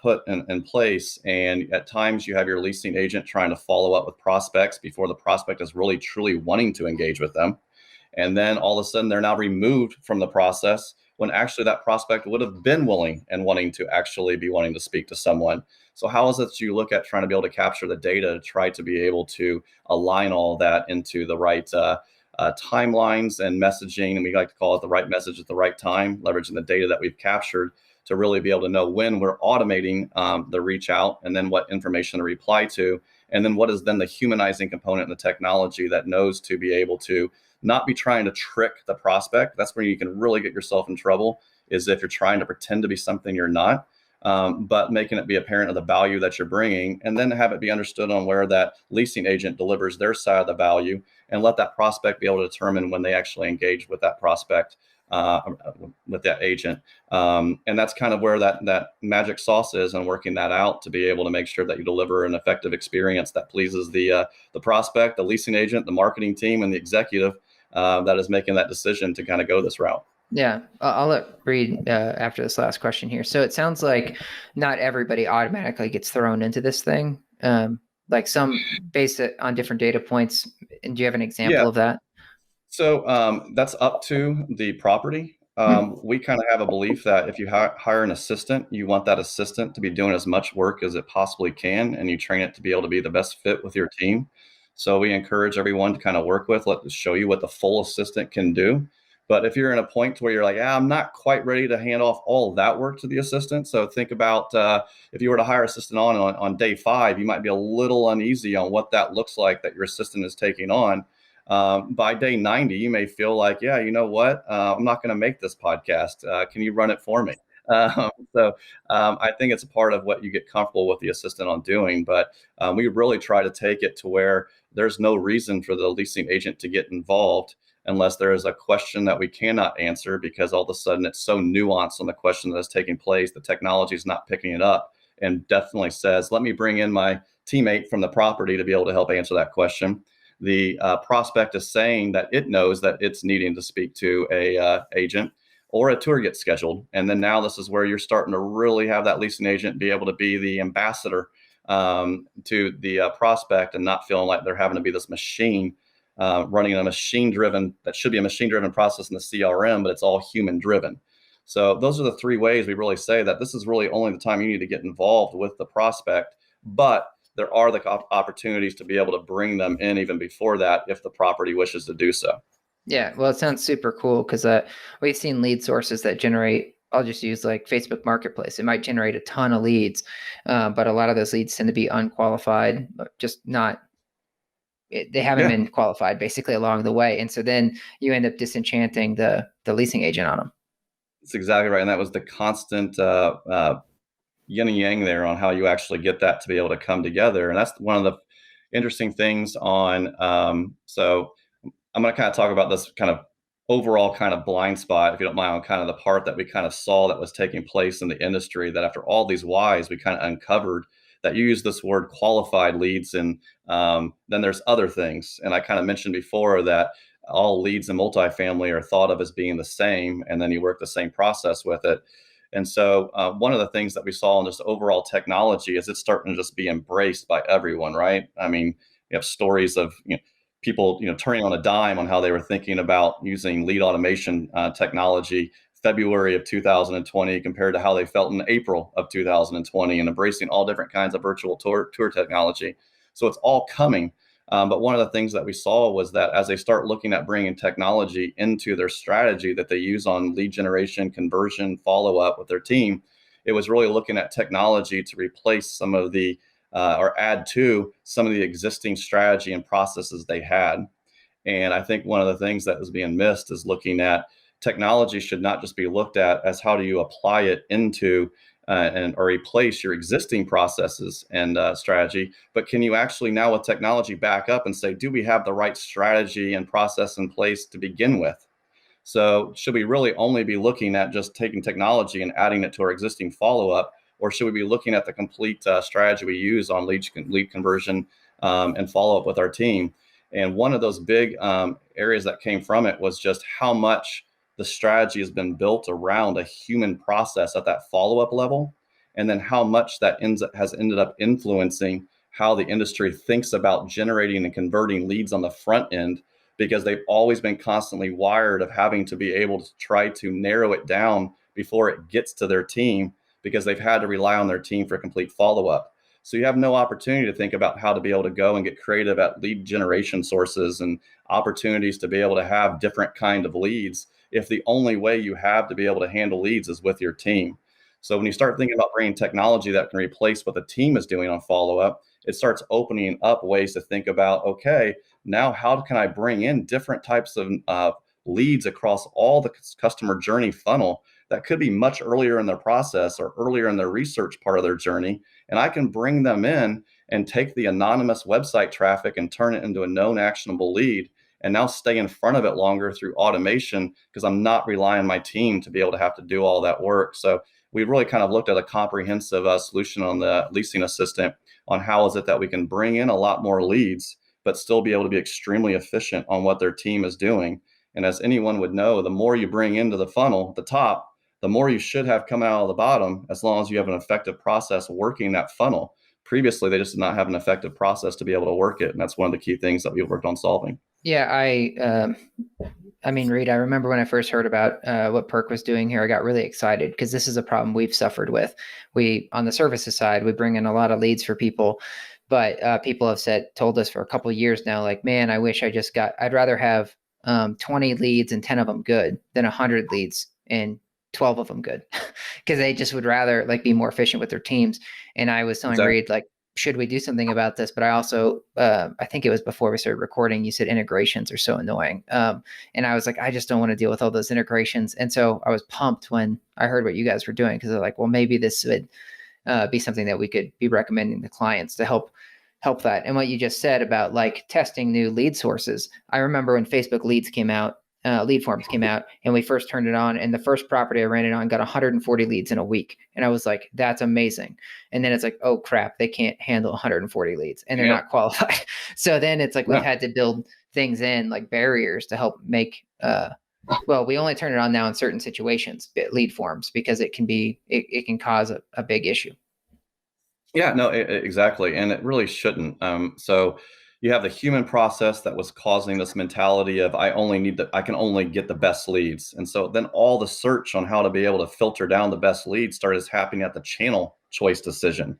in place, and at times you have your leasing agent trying to follow up with prospects before the prospect is really truly wanting to engage with them. And then all of a sudden they're now removed from the process when actually that prospect would have been willing and wanting to actually be wanting to speak to someone. So how is it that you look at trying to be able to capture the data to try to be able to align all that into the right timelines and messaging, and we like to call it the right message at the right time, leveraging the data that we've captured to really be able to know when we're automating the reach out, and then what information to reply to, and then what is then the humanizing component in the technology that knows to be able to not be trying to trick the prospect. That's where you can really get yourself in trouble, is if you're trying to pretend to be something you're not. but making it be apparent of the value that you're bringing, and then have it be understood on where that leasing agent delivers their side of the value, and let that prospect be able to determine when they actually engage with that prospect, with that agent. And that's kind of where that magic sauce is, and working that out to be able to make sure that you deliver an effective experience that pleases the prospect, the leasing agent, the marketing team, and the executive that is making that decision to kind of go this route. Yeah, I'll let Reed after this last question here. So it sounds like not everybody automatically gets thrown into this thing. Like some based it on different data points. And do you have an example of that? So that's up to the property. We kind of have a belief that if you hire an assistant, you want that assistant to be doing as much work as it possibly can, and you train it to be able to be the best fit with your team. So we encourage everyone to kind of work with, let us show you what the full assistant can do. But if you're in a point where you're like, I'm not quite ready to hand off all of that work to the assistant. So think about if you were to hire an assistant on day 5, you might be a little uneasy on what that looks like that your assistant is taking on. By day 90, you may feel like, yeah, you know what? I'm not going to make this podcast. Can you run it for me? I think it's a part of what you get comfortable with the assistant on doing. But we really try to take it to where there's no reason for the leasing agent to get involved unless there is a question that we cannot answer, because all of a sudden it's so nuanced on the question that is taking place. The technology is not picking it up, and definitely says, let me bring in my teammate from the property to be able to help answer that question. The prospect is saying that it knows that it's needing to speak to a agent, or a tour gets scheduled. And then now this is where you're starting to really have that leasing agent be able to be the ambassador to the prospect, and not feeling like they're having to be this machine running a that should be a machine-driven process in the CRM, but it's all human-driven. So those are the 3 ways we really say that this is really only the time you need to get involved with the prospect, but there are the opportunities to be able to bring them in even before that if the property wishes to do so. Yeah, well, it sounds super cool because we've seen lead sources that generate, I'll just use like Facebook Marketplace. It might generate a ton of leads, but a lot of those leads tend to be unqualified, just not, they haven't been qualified basically along the way. And so then you end up disenchanting the leasing agent on them. That's exactly right. And that was the constant yin and yang there on how you actually get that to be able to come together. And that's one of the interesting things on, so I'm going to kind of talk about this kind of overall kind of blind spot, if you don't mind, on kind of the part that we kind of saw that was taking place in the industry, that after all these whys, we kind of uncovered that you use this word qualified leads, and then there's other things. And I kind of mentioned before that all leads in multifamily are thought of as being the same, and then you work the same process with it. And so one of the things that we saw in this overall technology is it's starting to just be embraced by everyone, right? I mean, you have stories of people turning on a dime on how they were thinking about using lead automation technology February of 2020 compared to how they felt in April of 2020, and embracing all different kinds of virtual tour technology. So it's all coming. But one of the things that we saw was that as they start looking at bringing technology into their strategy that they use on lead generation, conversion, follow-up with their team, it was really looking at technology to replace some of the or add to some of the existing strategy and processes they had. And I think one of the things that is being missed is looking at technology should not just be looked at as how do you apply it into or replace your existing processes and strategy, but can you actually now with technology back up and say, do we have the right strategy and process in place to begin with? So should we really only be looking at just taking technology and adding it to our existing follow-up, or should we be looking at the complete strategy we use on lead conversion and follow-up with our team? And one of those big areas that came from it was just how much the strategy has been built around a human process at that follow-up level, and then how much that has ended up influencing how the industry thinks about generating and converting leads on the front end, because they've always been constantly wired of having to be able to try to narrow it down before it gets to their team, because they've had to rely on their team for complete follow-up. So you have no opportunity to think about how to be able to go and get creative at lead generation sources and opportunities to be able to have different kind of leads if the only way you have to be able to handle leads is with your team. So when you start thinking about bringing technology that can replace what the team is doing on follow-up, it starts opening up ways to think about, okay, now how can I bring in different types of leads across all the customer journey funnel that could be much earlier in their process or earlier in their research part of their journey. And I can bring them in and take the anonymous website traffic and turn it into a known actionable lead, and now stay in front of it longer through automation, because I'm not relying on my team to be able to have to do all that work. So we've really kind of looked at a comprehensive solution on the leasing assistant on how is it that we can bring in a lot more leads, but still be able to be extremely efficient on what their team is doing. And as anyone would know, the more you bring into the funnel at the top, the more you should have come out of the bottom, as long as you have an effective process working that funnel. Previously, they just did not have an effective process to be able to work it. And that's one of the key things that we've worked on solving. Yeah, I mean, Reed, I remember when I first heard about what PERQ was doing here, I got really excited because this is a problem we've suffered with. We, on the services side, we bring in a lot of leads for people, but people have told us for a couple of years now, like, man, I wish I'd rather have 20 leads and 10 of them good than 100 leads and 12 of them good, because they just would rather like be more efficient with their teams. And I was telling Reed, like, should we do something about this? But I also, I think it was before we started recording, you said integrations are so annoying. And I was like, I just don't want to deal with all those integrations. And so I was pumped when I heard what you guys were doing, because they're like, well, maybe this would be something that we could be recommending to clients to help that. And what you just said about like testing new lead sources. I remember when Facebook leads came out, lead forms came out, and we first turned it on, and the first property I ran it on got 140 leads in a week. And I was like, that's amazing. And then it's like, oh crap, they can't handle 140 leads and they're not qualified. So then it's like, we've had to build things in, like barriers to help make, well, we only turn it on now in certain situations, lead forms, because it can cause a big issue. Yeah, no, exactly. And it really shouldn't. So you have the human process that was causing this mentality of I can only get the best leads. And so then all the search on how to be able to filter down the best leads started happening at the channel choice decision.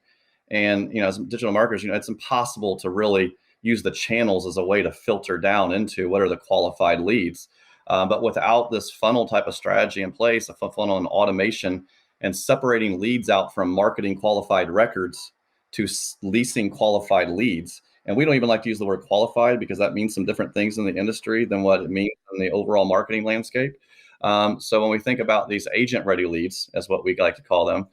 And, as digital marketers, it's impossible to really use the channels as a way to filter down into what are the qualified leads. But without this funnel type of strategy in place, a funnel and automation, and separating leads out from marketing qualified records to leasing qualified leads. And we don't even like to use the word qualified, because that means some different things in the industry than what it means in the overall marketing landscape. So when we think about these agent-ready leads, as what we like to call them,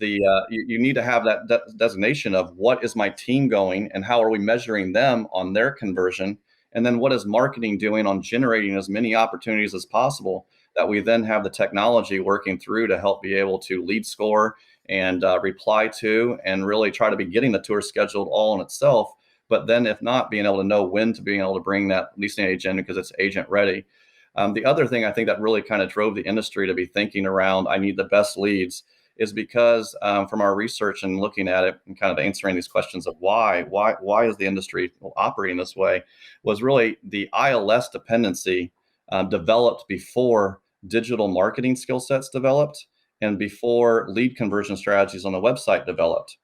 you need to have that designation of what is my team going and how are we measuring them on their conversion, and then what is marketing doing on generating as many opportunities as possible, that we then have the technology working through to help be able to lead score and reply to, and really try to be getting the tour scheduled all in itself. But then if not, being able to know when to being able to bring that leasing agent because it's agent ready. The other thing I think that really kind of drove the industry to be thinking around, I need the best leads, is because from our research and looking at it and kind of answering these questions of why is the industry operating this way, was really the ILS dependency developed before digital marketing skill sets developed and before lead conversion strategies on the website developed.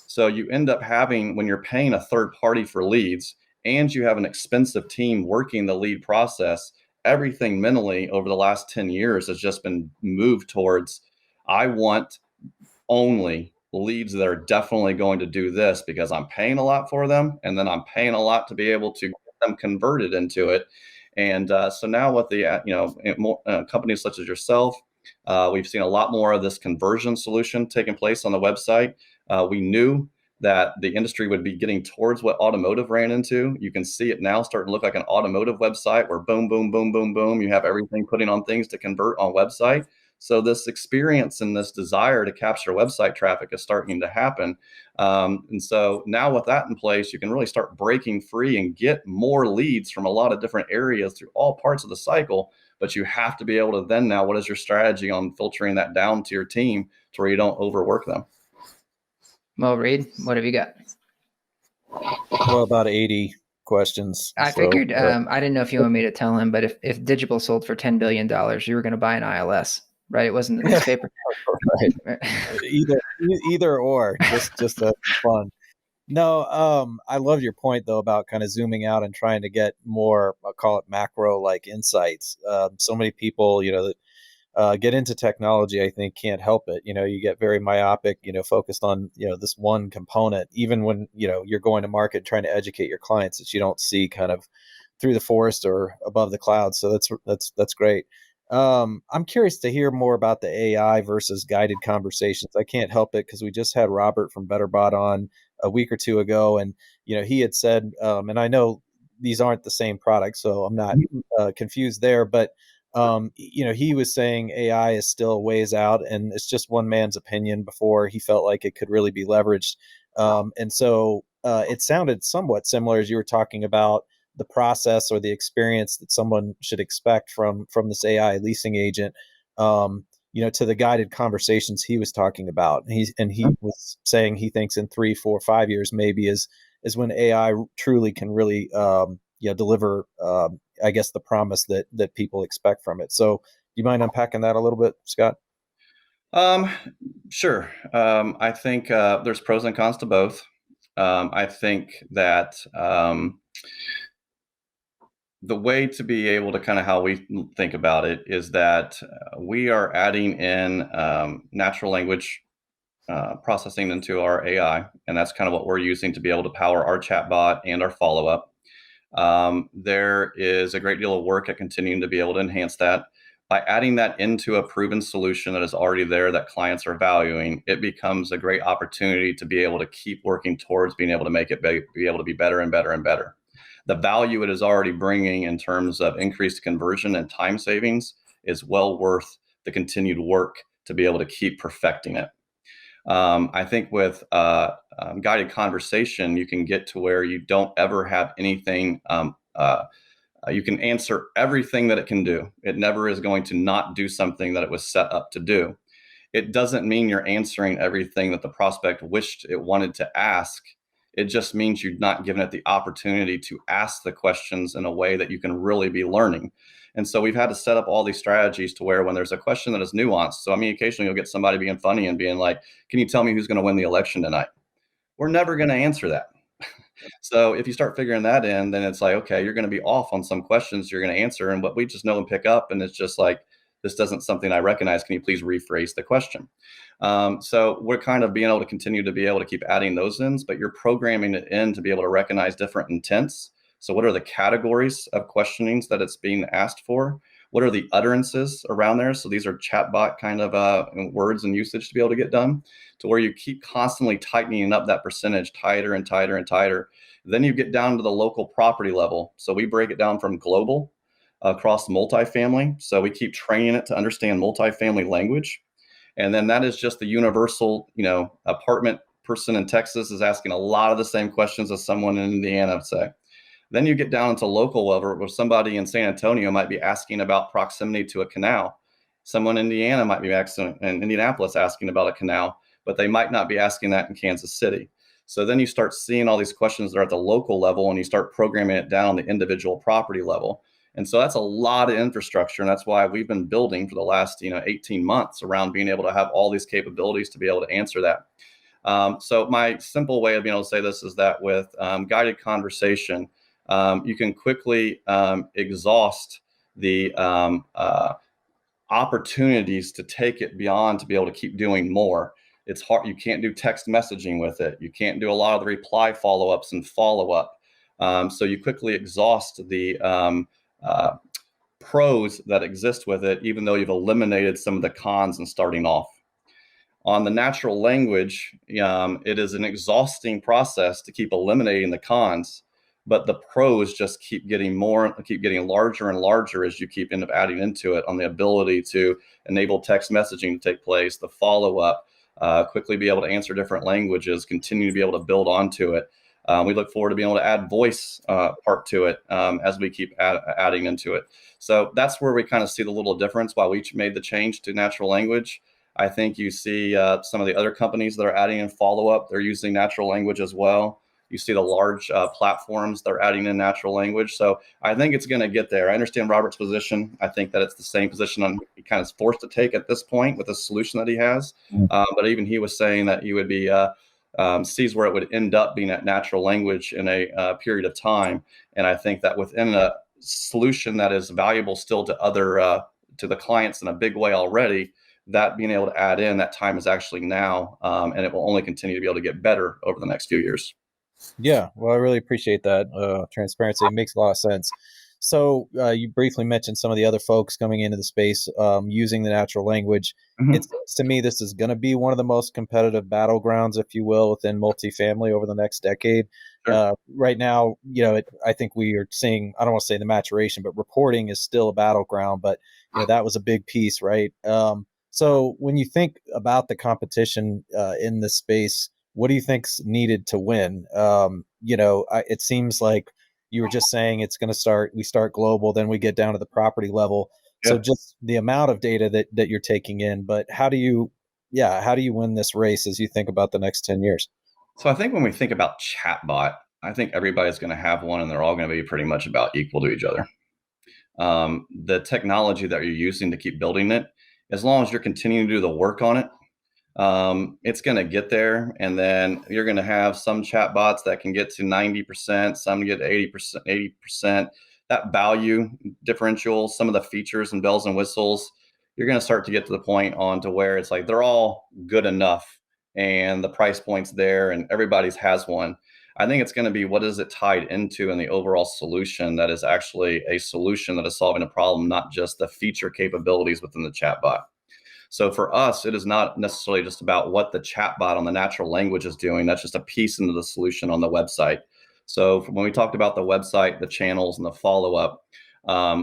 So you end up having, when you're paying a third party for leads and you have an expensive team working the lead process, everything mentally over the last 10 years has just been moved towards, I want only leads that are definitely going to do this because I'm paying a lot for them, and then I'm paying a lot to be able to get them converted into it. And so now with the companies such as yourself, we've seen a lot more of this conversion solution taking place on the website. We knew that the industry would be getting towards what automotive ran into. You can see it now starting to look like an automotive website where boom, boom, boom, boom, boom, you have everything putting on things to convert on website. So this experience and this desire to capture website traffic is starting to happen. And so now with that in place, you can really start breaking free and get more leads from a lot of different areas through all parts of the cycle. But you have to be able to then now, what is your strategy on filtering that down to your team to where you don't overwork them? Well, Reed, what have you got? Well, about 80 questions. I figured, I didn't know if you want me to tell him, but if Digible sold for $10 billion, you were going to buy an ILS, right? It wasn't the newspaper. Right. Either or, just fun. No, I love your point though about kind of zooming out and trying to get more, I'll call it macro like insights. So many people, that get into technology, I think can't help it. You get very myopic, focused on, this one component, even when, you're going to market trying to educate your clients, that you don't see kind of through the forest or above the clouds. So that's great. I'm curious to hear more about the AI versus guided conversations. I can't help it because we just had Robert from BetterBot on a week or two ago, and he had said, and I know these aren't the same product, so I'm not confused there, but he was saying AI is still a ways out, and it's just one man's opinion before he felt like it could really be leveraged. And so it sounded somewhat similar as you were talking about the process or the experience that someone should expect from this AI leasing agent, to the guided conversations he was talking about. And he was saying he thinks in 3, 4, 5 years maybe is when AI truly can really deliver I guess the promise that people expect from it. So do you mind unpacking that a little bit, Scott? Um, sure. I think there's pros and cons to both. I think that the way to be able to kind of how we think about it is that we are adding in natural language processing into our AI, and that's kind of what we're using to be able to power our chatbot and our follow-up. There is a great deal of work at continuing to be able to enhance that. By adding that into a proven solution that is already there that clients are valuing, it becomes a great opportunity to be able to keep working towards being able to make it be able to be better and better and better. The value it is already bringing in terms of increased conversion and time savings is well worth the continued work to be able to keep perfecting it. I think with guided conversation, you can get to where you don't ever have anything. You can answer everything that it can do. It never is going to not do something that it was set up to do. It doesn't mean you're answering everything that the prospect wished it wanted to ask. It just means you're not giving it the opportunity to ask the questions in a way that you can really be learning. And so we've had to set up all these strategies to where when there's a question that is nuanced, so I mean, occasionally you'll get somebody being funny and being like, can you tell me who's going to win the election tonight? We're never going to answer that. So if you start figuring that in, then it's like, okay, you're going to be off on some questions you're going to answer. And what we just know and pick up, and it's just like, this doesn't something I recognize. Can you please rephrase the question? So we're kind of being able to continue to be able to keep adding those in, but you're programming it in to be able to recognize different intents. So what are the categories of questionings that it's being asked for? What are the utterances around there? So these are chatbot kind of words and usage to be able to get done to where you keep constantly tightening up that percentage tighter and tighter and tighter. Then you get down to the local property level. So we break it down from global across multifamily. So we keep training it to understand multifamily language. And then that is just the universal, apartment person in Texas is asking a lot of the same questions as someone in Indiana would say. Then you get down into local level where somebody in San Antonio might be asking about proximity to a canal. Someone in Indiana might be asking, in Indianapolis asking about a canal, but they might not be asking that in Kansas City. So then you start seeing all these questions that are at the local level and you start programming it down on the individual property level. And so that's a lot of infrastructure. And that's why we've been building for the last 18 months around being able to have all these capabilities to be able to answer that. So my simple way of being able to say this is that with guided conversation, you can quickly exhaust the opportunities to take it beyond to be able to keep doing more. It's hard. You can't do text messaging with it. You can't do a lot of the reply follow-ups and follow-up. So you quickly exhaust the pros that exist with it, even though you've eliminated some of the cons in starting off. On the natural language, it is an exhausting process to keep eliminating the cons, but the pros just keep getting larger and larger as you keep adding into it on the ability to enable text messaging to take place, the follow-up, quickly be able to answer different languages, continue to be able to build onto it. We look forward to being able to add voice part to it as we keep adding into it. So that's where we kind of see the little difference why we made the change to natural language. I think you see some of the other companies that are adding in follow-up, they're using natural language as well. You see the large platforms that are adding in natural language. So I think it's going to get there. I understand Robert's position. I think that it's the same position he kind of is forced to take at this point with the solution that he has. But even he was saying that he would be sees where it would end up being at natural language in a period of time. And I think that within a solution that is valuable still to to the clients in a big way already, that being able to add in that time is actually now, and it will only continue to be able to get better over the next few years. Yeah, well, I really appreciate that transparency. It makes a lot of sense. So you briefly mentioned some of the other folks coming into the space using the natural language. It Mhm. seems to me this is going to be one of the most competitive battlegrounds, if you will, within multifamily over the next decade. Sure. Right now, I think we are seeing, I don't want to say the maturation, but reporting is still a battleground. But that was a big piece, right? So when you think about the competition in this space, what do you think's needed to win? It seems like you were just saying it's going to we start global, then we get down to the property level. So Yeah. just the amount of data that you're taking in, but how do you win this race as you think about the next 10 years? So I think when we think about chatbot, I think everybody's going to have one, and they're all going to be pretty much about equal to each other. The technology that you're using to keep building it, as long as you're continuing to do the work on it, it's going to get there. And then you're going to have some chatbots that can get to 90%, some get 80%, 80%. That value differential, some of the features and bells and whistles, you're going to start to get to the point on to where it's like they're all good enough and the price point's there and everybody's has one. I think it's going to be what is it tied into in the overall solution that is actually a solution that is solving a problem, not just the feature capabilities within the chatbot. So for us, it is not necessarily just about what the chatbot on the natural language is doing. That's just a piece into the solution on the website. So when we talked about the website, the channels, and the follow-up,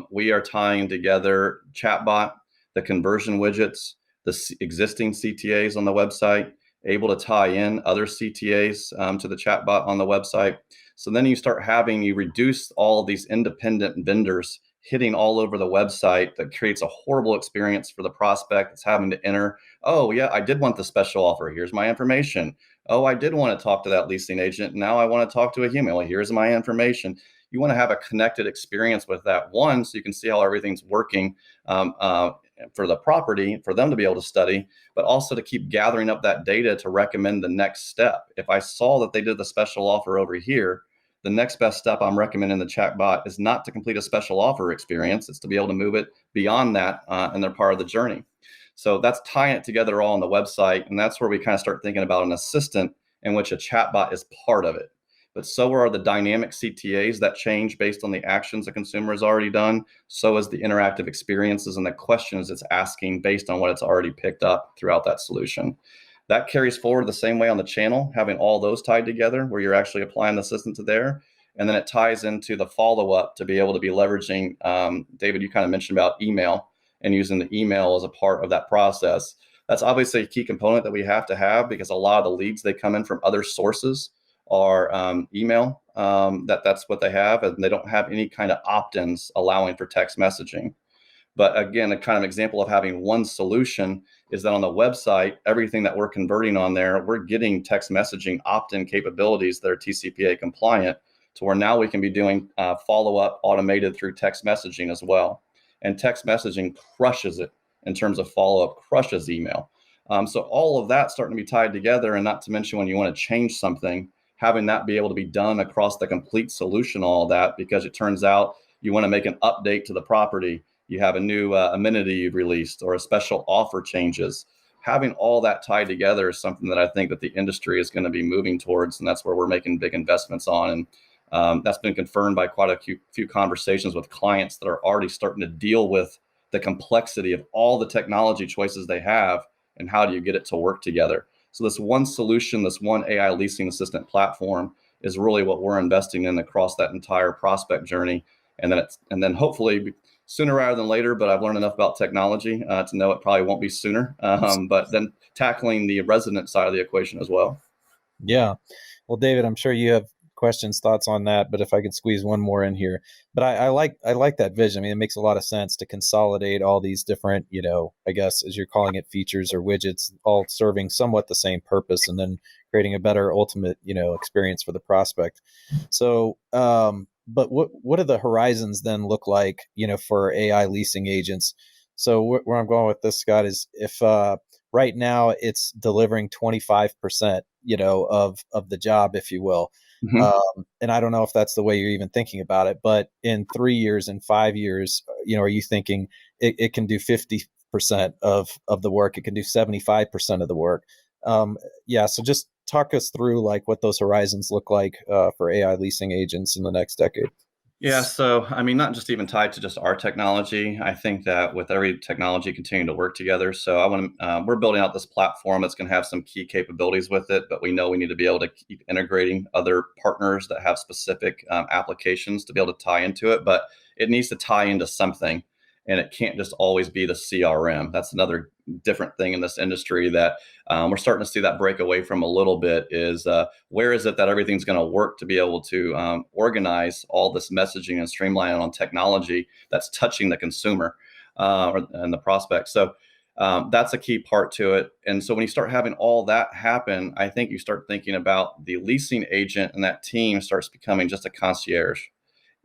we are tying together chatbot, the conversion widgets, the existing CTAs on the website, able to tie in other CTAs to the chatbot on the website. So then you reduce all of these independent vendors hitting all over the website that creates a horrible experience for the prospect that's having to enter. Oh, yeah, I did want the special offer. Here's my information. Oh, I did want to talk to that leasing agent. Now I want to talk to a human. Well, here's my information. You want to have a connected experience with that one so you can see how everything's working for the property, for them to be able to study, but also to keep gathering up that data to recommend the next step. If I saw that they did the special offer over here, the next best step I'm recommending the chatbot is not to complete a special offer experience. It's to be able to move it beyond that and they're part of the journey. So that's tying it together all on the website. And that's where we kind of start thinking about an assistant in which a chatbot is part of it. But so are the dynamic CTAs that change based on the actions the consumer has already done. So is the interactive experiences and the questions it's asking based on what it's already picked up throughout that solution. That carries forward the same way on the channel, having all those tied together where you're actually applying the assistant to there. And then it ties into the follow-up to be able to be leveraging, David, you kind of mentioned about email and using the email as a part of that process. That's obviously a key component that we have to have because a lot of the leads, they come in from other sources are email. That's what they have, and they don't have any kind of opt-ins allowing for text messaging. But again, a kind of example of having one solution is that on the website, everything that we're converting on there, we're getting text messaging opt-in capabilities that are TCPA compliant to where now we can be doing follow-up automated through text messaging as well. And text messaging crushes it in terms of follow-up, crushes email. So all of that starting to be tied together, and not to mention when you want to change something, having that be able to be done across the complete solution, all that, because it turns out you want to make an update to the property. You have a new amenity you've released or a special offer changes. Having all that tied together is something that I think that the industry is going to be moving towards, and that's where we're making big investments on. And that's been confirmed by quite a few conversations with clients that are already starting to deal with the complexity of all the technology choices they have and how do you get it to work together. So this one solution, this one AI leasing assistant platform is really what we're investing in across that entire prospect journey. And then hopefully sooner rather than later, but I've learned enough about technology to know it probably won't be sooner. But then tackling the resident side of the equation as well. Yeah. Well, David, I'm sure you have questions, thoughts on that, but if I could squeeze one more in here. But I like that vision. I mean, it makes a lot of sense to consolidate all these different, I guess as you're calling it, features or widgets, all serving somewhat the same purpose, and then creating a better ultimate, experience for the prospect. So, but what do the horizons then look like, for AI leasing agents? So where I'm going with this, Scott, is if right now it's delivering 25%, of the job, if you will. Mm-hmm. And I don't know if that's the way you're even thinking about it, but in 3 years and 5 years, are you thinking it can do 50% of the work? It can do 75% of the work. So just talk us through like what those horizons look like for AI leasing agents in the next decade. Yeah, so I mean, not just even tied to just our technology. I think that with every technology continuing to work together, so I want to. We're building out this platform that's going to have some key capabilities with it, but we know we need to be able to keep integrating other partners that have specific applications to be able to tie into it. But it needs to tie into something, and it can't just always be the CRM. That's another different thing in this industry that we're starting to see that break away from a little bit. Is where is it that everything's going to work to be able to organize all this messaging and streamline it on technology that's touching the consumer and the prospect. So that's a key part to it. And so when you start having all that happen, I think you start thinking about the leasing agent, and that team starts becoming just a concierge.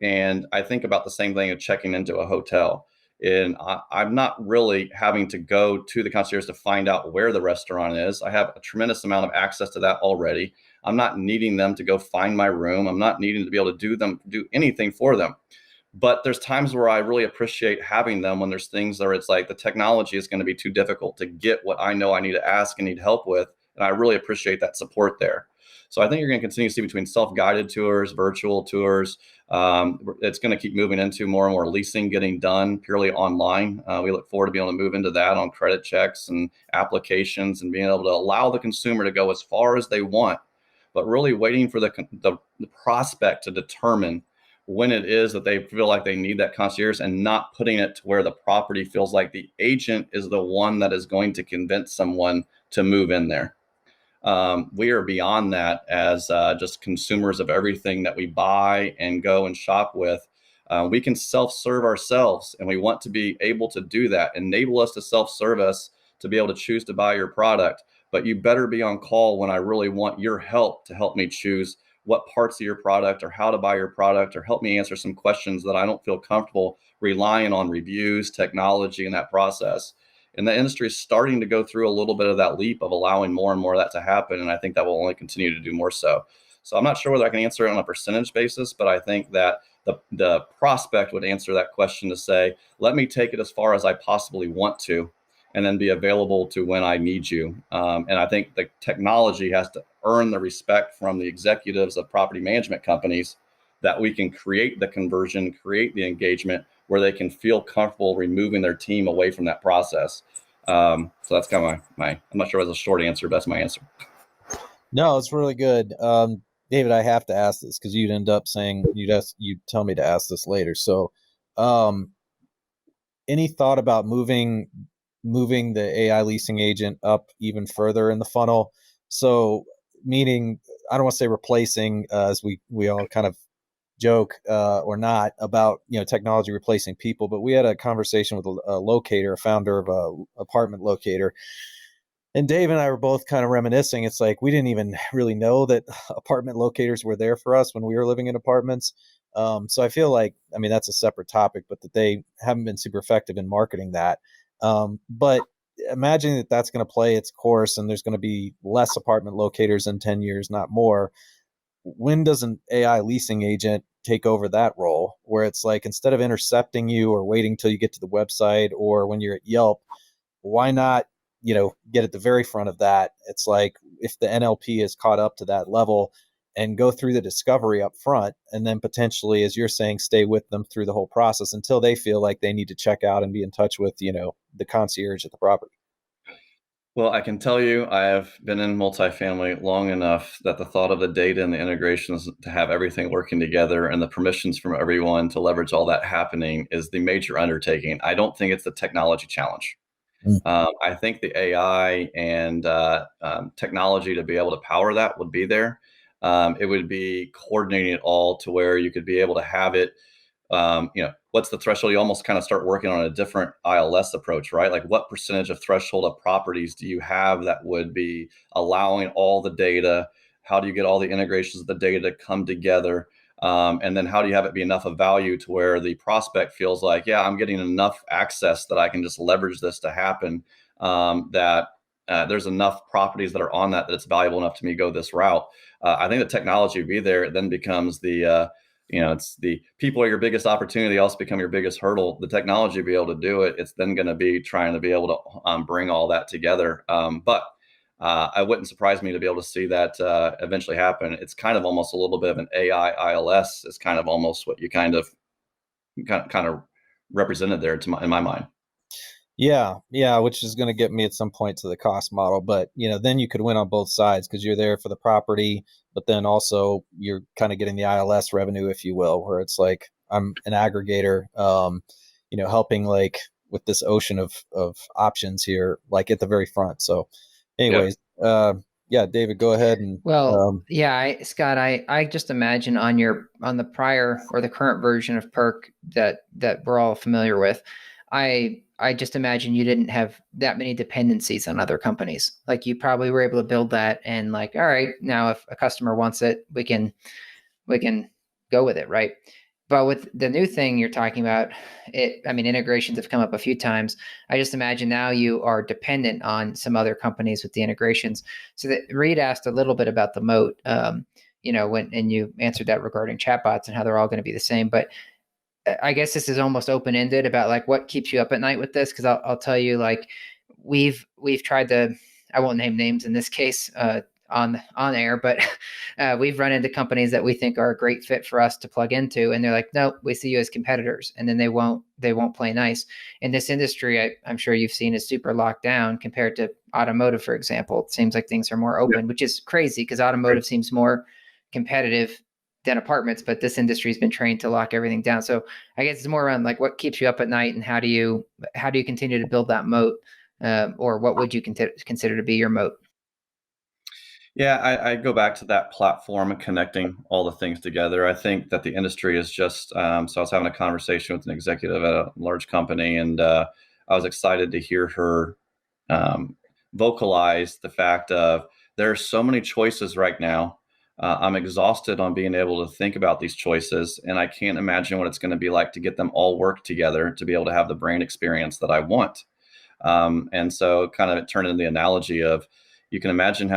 And I think about the same thing of checking into a hotel. And I'm not really having to go to the concierge to find out where the restaurant is. I have a tremendous amount of access to that already. I'm not needing them to go find my room. I'm not needing to be able to do anything for them. But there's times where I really appreciate having them when there's things where it's like the technology is going to be too difficult to get what I know I need to ask and need help with. And I really appreciate that support there. So I think you're going to continue to see between self-guided tours, virtual tours. It's going to keep moving into more and more leasing getting done purely online. We look forward to being able to move into that on credit checks and applications and being able to allow the consumer to go as far as they want, but really waiting for the prospect to determine when it is that they feel like they need that concierge, and not putting it to where the property feels like the agent is the one that is going to convince someone to move in there. We are beyond that as just consumers of everything that we buy and go and shop with. We can self-serve ourselves, and we want to be able to do that. Enable us to self-serve us to be able to choose to buy your product. But you better be on call when I really want your help to help me choose what parts of your product or how to buy your product, or help me answer some questions that I don't feel comfortable relying on reviews, technology, in that process. And the industry is starting to go through a little bit of that leap of allowing more and more of that to happen. And I think that will only continue to do more so. So I'm not sure whether I can answer it on a percentage basis, but I think that the prospect would answer that question to say, let me take it as far as I possibly want to, and then be available to when I need you. And I think the technology has to earn the respect from the executives of property management companies that we can create the conversion, create the engagement where they can feel comfortable removing their team away from that process. So that's kind of I'm not sure it was a short answer, but that's my answer. No, it's really good. David, I have to ask this because you'd end up saying you'd tell me to ask this later. So, any thought about moving the AI leasing agent up even further in the funnel? So, meaning, I don't want to say replacing, as we all kind of joke or not about technology replacing people, but we had a conversation with a locator, a founder of a apartment locator, and Dave and I were both kind of reminiscing. It's like we didn't even really know that apartment locators were there for us when we were living in apartments. So I feel like, I mean, that's a separate topic, but that they haven't been super effective in marketing that. But imagining that that's going to play its course and there's going to be less apartment locators in 10 years, not more. When does an AI leasing agent take over that role, where it's like, instead of intercepting you or waiting till you get to the website or when you're at Yelp, why not, get at the very front of that? It's like, if the NLP is caught up to that level, and go through the discovery up front, and then potentially, as you're saying, stay with them through the whole process until they feel like they need to check out and be in touch with, the concierge at the property. Well, I can tell you, I have been in multifamily long enough that the thought of the data and the integrations to have everything working together and the permissions from everyone to leverage all that happening is the major undertaking. I don't think it's the technology challenge. I think the AI and technology to be able to power that would be there. It would be coordinating it all to where you could be able to have it. What's the threshold? You almost kind of start working on a different ILS approach, right? Like, what percentage of threshold of properties do you have that would be allowing all the data? How do you get all the integrations of the data to come together? And then how do you have it be enough of value to where the prospect feels like, yeah, I'm getting enough access that I can just leverage this to happen, that there's enough properties that are on that it's valuable enough to me to go this route. I think the technology would be there. It then becomes it's the people are your biggest opportunity, also become your biggest hurdle. The technology will be able to do it. It's then going to be trying to be able to bring all that together. But I wouldn't surprise me to be able to see that eventually happen. It's kind of almost a little bit of an AI ILS is kind of almost what you kind of represented there in my mind. Yeah, which is going to get me at some point to the cost model, but then you could win on both sides because you're there for the property, but then also you're kind of getting the ILS revenue, if you will, where it's like I'm an aggregator, helping like with this ocean of options here, like at the very front. So, anyways, yeah, David, go ahead and Scott, I just imagine on the prior or the current version of PERQ that we're all familiar with, I just imagine you didn't have that many dependencies on other companies. Like you probably were able to build that and like, all right, now if a customer wants it, we can go with it, right? But with the new thing you're talking about, integrations have come up a few times. I just imagine now you are dependent on some other companies with the integrations. So that Reed asked a little bit about the moat, and you answered that regarding chatbots and how they're all going to be the same. But I guess this is almost open ended about like what keeps you up at night with this. Cause I'll tell you, like we've tried I won't name names in this case, on air, but we've run into companies that we think are a great fit for us to plug into. And they're like, no, we see you as competitors. And then they won't play nice. In this industry, I'm sure you've seen is super locked down compared to automotive, for example. It seems like things are more open, which is crazy because automotive seems more competitive than apartments, but this industry has been trained to lock everything down. So I guess it's more around like what keeps you up at night and how do you continue to build that moat, or what would you consider to be your moat? Yeah, I go back to that platform and connecting all the things together. I think that the industry is just, so I was having a conversation with an executive at a large company, and I was excited to hear her vocalize the fact of there are so many choices right now. I'm exhausted on being able to think about these choices, and I can't imagine what it's going to be like to get them all work together to be able to have the brain experience that I want. And so kind of it turned into the analogy of, you can imagine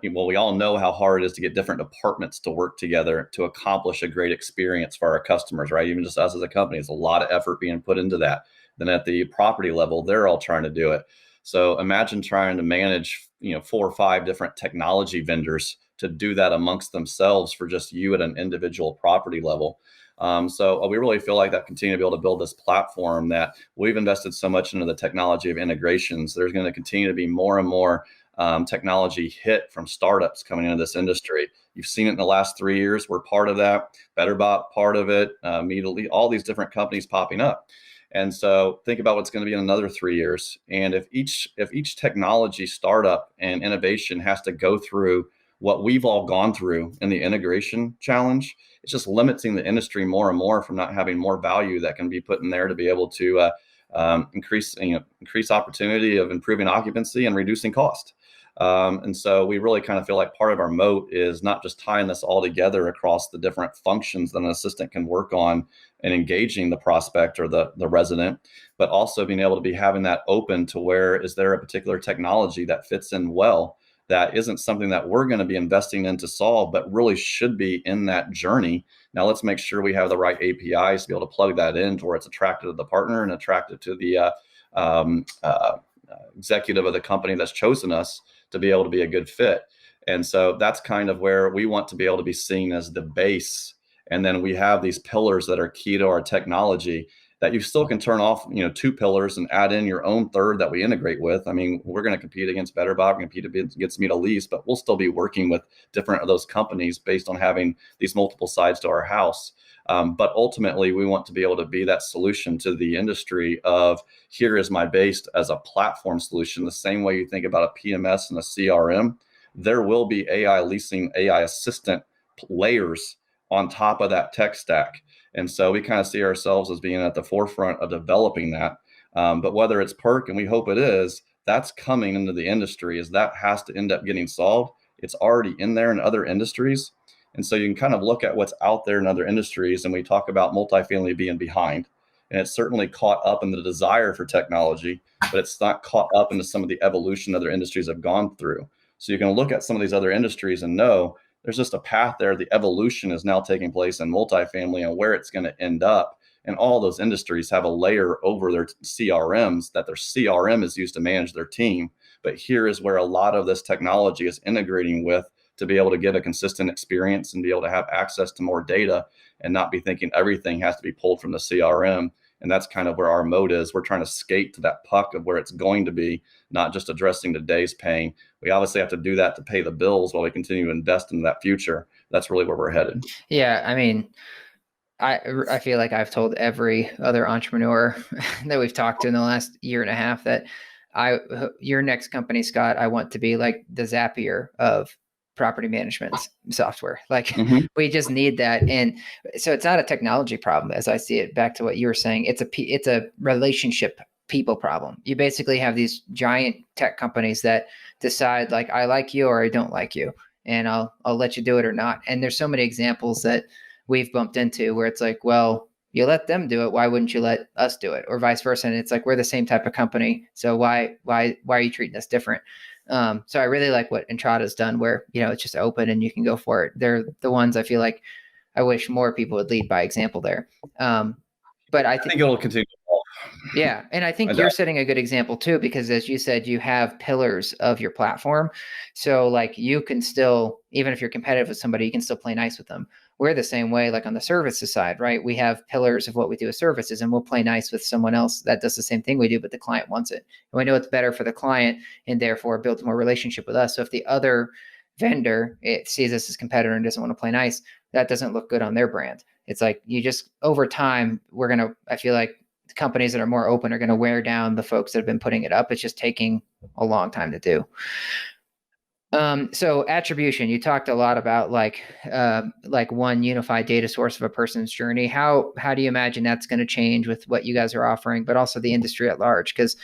we all know how hard it is to get different departments to work together to accomplish a great experience for our customers, right? Even just us as a company, it's a lot of effort being put into that. Then at the property level, they're all trying to do it. So imagine trying to manage, 4 or 5 different technology vendors to do that amongst themselves for just you at an individual property level. So we really feel like that continue to be able to build this platform that we've invested so much into the technology of integrations. There's going to continue to be more and more technology hit from startups coming into this industry. You've seen it in the last 3 years. We're part of that. BetterBot, part of it. Immediately, all these different companies popping up. And so think about what's going to be in another 3 years. And if each technology startup and innovation has to go through what we've all gone through in the integration challenge, it's just limiting the industry more and more from not having more value that can be put in there to be able to increase opportunity of improving occupancy and reducing cost. And so we really kind of feel like part of our moat is not just tying this all together across the different functions that an assistant can work on and engaging the prospect or the resident, but also being able to be having that open to where is there a particular technology that fits in well, that isn't something that we're going to be investing in to solve, but really should be in that journey. Now let's make sure we have the right APIs to be able to plug that in to where it's attractive to the partner and attractive to the executive of the company that's chosen us to be able to be a good fit. And so that's kind of where we want to be able to be seen as the base. And then we have these pillars that are key to our technology that you still can turn off, 2 pillars and add in your own third that we integrate with. I mean, we're going to compete against BetterBot, we're going to compete against Me to Lease, but we'll still be working with different of those companies based on having these multiple sides to our house. But ultimately, we want to be able to be that solution to the industry of here is my base as a platform solution. The same way you think about a PMS and a CRM, there will be AI leasing, AI assistant layers on top of that tech stack. And so we kind of see ourselves as being at the forefront of developing that. But whether it's PERQ, and we hope it is, that's coming into the industry, is that has to end up getting solved. It's already in there in other industries. And so you can kind of look at what's out there in other industries, and we talk about multifamily being behind. And it's certainly caught up in the desire for technology, but it's not caught up into some of the evolution other industries have gone through. So you can look at some of these other industries and know there's just a path there. The evolution is now taking place in multifamily, and where it's going to end up And all those industries have a layer over their CRMs that their CRM is used to manage their team. But here is where a lot of this technology is integrating with to be able to give a consistent experience and be able to have access to more data and not be thinking everything has to be pulled from the CRM. And that's kind of where our mode is. We're trying to skate to that puck of where it's going to be, not just addressing today's pain. We obviously have to do that to pay the bills while we continue to invest in that future. That's really where we're headed. Yeah, I mean, I feel like I've told every other entrepreneur that we've talked to in the last year and a half that your next company, Scott, I want to be like the Zapier of property management software. Like we just need that. And so it's not a technology problem as I see it. Back to what you were saying, it's a relationship people problem. You basically have these giant tech companies that decide like, I like you or I don't like you, and I'll let you do it or not. And there's so many examples that we've bumped into where it's like, well, you let them do it, why wouldn't you let us do it, or vice versa? And it's like, we're the same type of company, so why are you treating us different? So I really like what Entrada's done, where it's just open and you can go for it. They're the ones I feel like I wish more people would lead by example there. But I think it'll continue to evolve. Yeah. And I think you're setting a good example too, because as you said, you have pillars of your platform. So like you can still, even if you're competitive with somebody, you can still play nice with them. We're the same way, like on the services side, right? We have pillars of what we do with services, and we'll play nice with someone else that does the same thing we do, but the client wants it. And we know it's better for the client and therefore builds more relationship with us. So if the other vendor sees us as competitor and doesn't want to play nice, that doesn't look good on their brand. It's like you just, over time, I feel like the companies that are more open are going to wear down the folks that have been putting it up. It's just taking a long time to do. So attribution, you talked a lot about like one unified data source of a person's journey. How do you imagine that's going to change with what you guys are offering, but also the industry at large? Because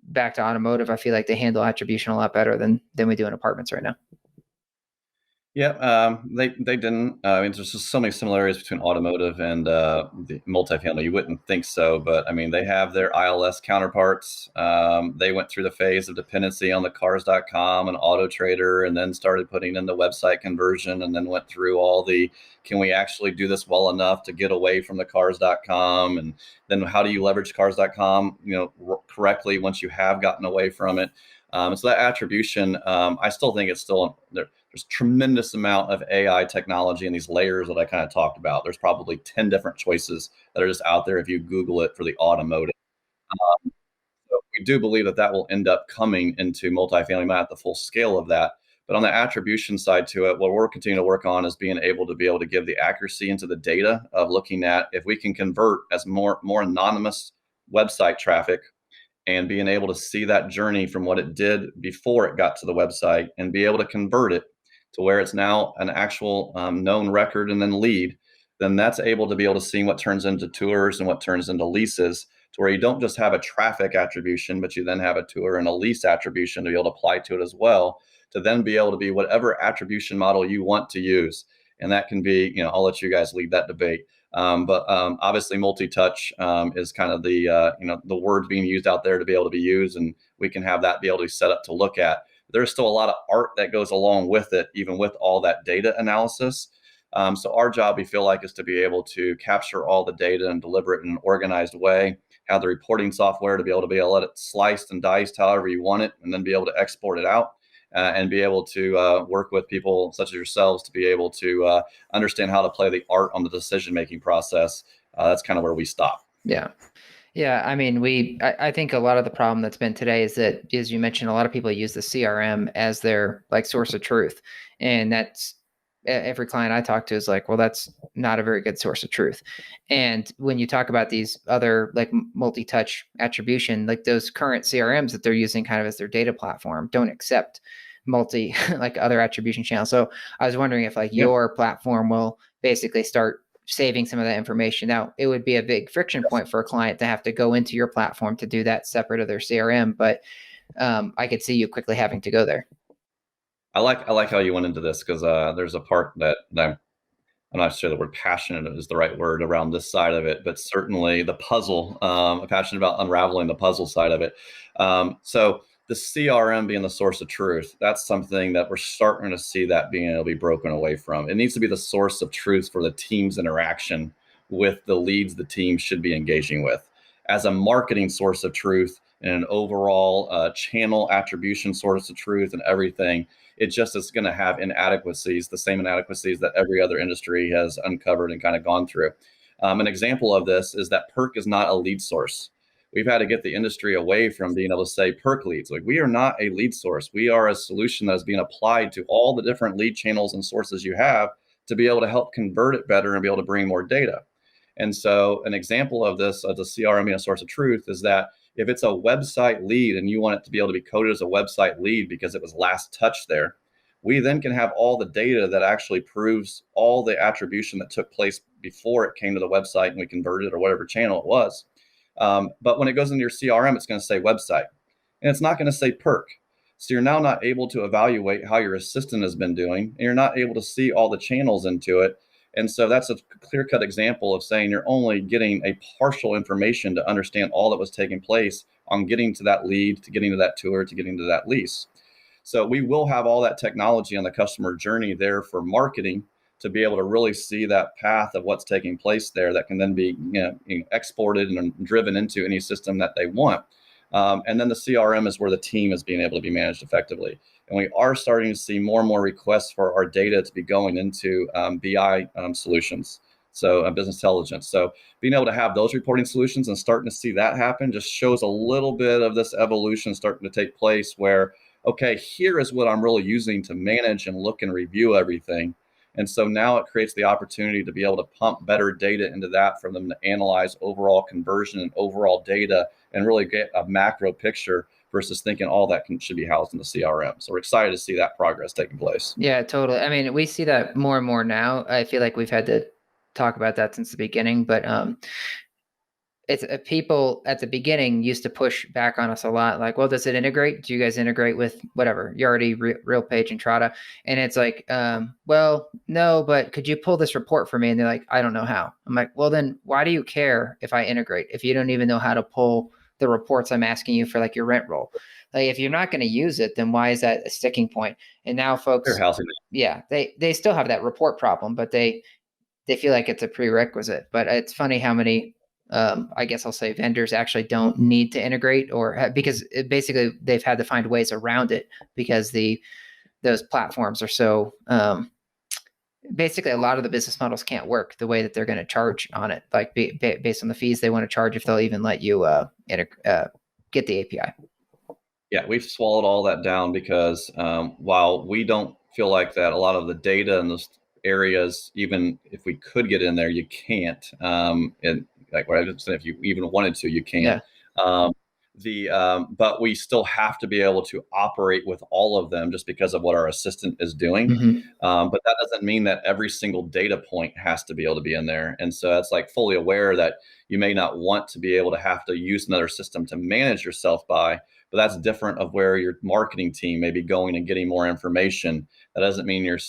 back to automotive, I feel like they handle attribution a lot better than we do in apartments right now. Yeah, they didn't. I mean, there's just so many similarities between automotive and the multifamily. You wouldn't think so, but I mean, they have their ILS counterparts. They went through the phase of dependency on the cars.com and Auto Trader, and then started putting in the website conversion, and then went through all the, can we actually do this well enough to get away from the cars.com? And then how do you leverage cars.com, correctly once you have gotten away from it? So that attribution, I still think it's still there. There's tremendous amount of AI technology in these layers that I kind of talked about. There's probably 10 different choices that are just out there if you Google it for the automotive. So we do believe that will end up coming into multifamily, not at the full scale of that. But on the attribution side to it, what we're continuing to work on is being able to give the accuracy into the data of looking at if we can convert as more anonymous website traffic, and being able to see that journey from what it did before it got to the website and be able to convert it to where it's now an actual known record and then lead, then that's able to be able to see what turns into tours and what turns into leases, to where you don't just have a traffic attribution, but you then have a tour and a lease attribution to be able to apply to it as well, to then be able to be whatever attribution model you want to use. And that can be, I'll let you guys lead that debate. But obviously multi-touch is kind of the word being used out there to be able to be used, and we can have that be able to be set up to look at. There's still a lot of art that goes along with it, even with all that data analysis. So our job, we feel like, is to be able to capture all the data and deliver it in an organized way, have the reporting software to be able to let it sliced and diced however you want it, and then be able to export it out. And be able to work with people such as yourselves to be able to understand how to play the art on the decision-making process. That's kind of where we stop. Yeah. Yeah. I mean, I think a lot of the problem that's been today is that, as you mentioned, a lot of people use the CRM as their like source of truth. And that's, every client I talk to is like, well, that's not a very good source of truth. And when you talk about these other like multi-touch attribution, like those current CRMs that they're using kind of as their data platform don't accept like other attribution channels. So I was wondering if like your platform will basically start saving some of that information. Now, it would be a big friction point for a client to have to go into your platform to do that separate of their CRM, but I could see you quickly having to go there. I like how you went into this, because there's a part that I'm not sure the word passionate is the right word around this side of it, but certainly the puzzle. I'm passionate about unraveling the puzzle side of it. So the CRM being the source of truth, that's something that we're starting to see that being able to be broken away from. It needs to be the source of truth for the team's interaction with the leads the team should be engaging with. As a marketing source of truth and an overall channel attribution source of truth and everything, it just is going to have inadequacies, the same inadequacies that every other industry has uncovered and kind of gone through. An example of this is that PERQ is not a lead source. We've had to get the industry away from being able to say PERQ leads. Like, we are not a lead source. We are a solution that is being applied to all the different lead channels and sources you have to be able to help convert it better and be able to bring more data. And so an example of this as a CRM being a source of truth is that if it's a website lead and you want it to be able to be coded as a website lead because it was last touched there, we then can have all the data that actually proves all the attribution that took place before it came to the website and we converted or whatever channel it was. But when it goes into your CRM, it's going to say website and it's not going to say PERQ. So you're now not able to evaluate how your assistant has been doing, and you're not able to see all the channels into it. And so that's a clear-cut example of saying you're only getting a partial information to understand all that was taking place on getting to that lead, to getting to that tour, to getting to that lease. So we will have all that technology on the customer journey there for marketing to be able to really see that path of what's taking place there that can then be exported and driven into any system that they want. And then the CRM is where the team is being able to be managed effectively. And we are starting to see more and more requests for our data to be going into BI solutions, so business intelligence. So being able to have those reporting solutions and starting to see that happen just shows a little bit of this evolution starting to take place where, okay, here is what I'm really using to manage and look and review everything. And so now it creates the opportunity to be able to pump better data into that for them to analyze overall conversion and overall data and really get a macro picture versus thinking all that should be housed in the CRM. So we're excited to see that progress taking place. Yeah, totally. I mean, we see that more and more now. I feel like we've had to talk about that since the beginning, but it's people at the beginning used to push back on us a lot. Like, well, does it integrate? Do you guys integrate with whatever, Yardi, RealPage, and Trada? And it's like, well, no, but could you pull this report for me? And they're like, I don't know how. I'm like, well, then why do you care if I integrate if you don't even know how to pull the reports I'm asking you for, like your rent roll? Like, if you're not going to use it, then why is that a sticking point? And now folks, yeah, they still have that report problem, but they feel like it's a prerequisite. But it's funny how many, I guess I'll say, vendors actually don't need to integrate, or because basically they've had to find ways around it because those platforms are so basically a lot of the business models can't work the way that they're going to charge on it, like based on the fees they want to charge if they'll even let you get the API. Yeah, we've swallowed all that down because while we don't feel like that, a lot of the data in those areas, even if we could get in there, you can't. And like what I just said, if you even wanted to, you can't. Yeah. But we still have to be able to operate with all of them just because of what our assistant is doing. Mm-hmm. But that doesn't mean that every single data point has to be able to be in there. And so that's like fully aware that you may not want to be able to have to use another system to manage yourself by, but that's different of where your marketing team may be going and getting more information. That doesn't mean your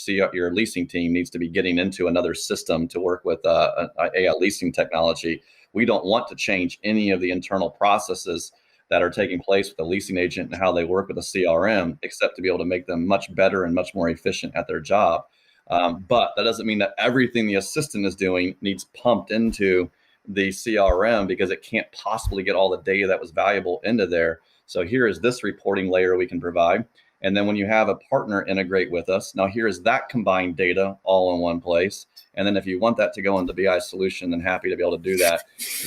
leasing team needs to be getting into another system to work with a leasing technology. We don't want to change any of the internal processes that are taking place with the leasing agent and how they work with a CRM, except to be able to make them much better and much more efficient at their job. But that doesn't mean that everything the assistant is doing needs pumped into the CRM because it can't possibly get all the data that was valuable into there. So here is this reporting layer we can provide. And then when you have a partner integrate with us, now here is that combined data all in one place. And then if you want that to go into BI solution, then happy to be able to do that.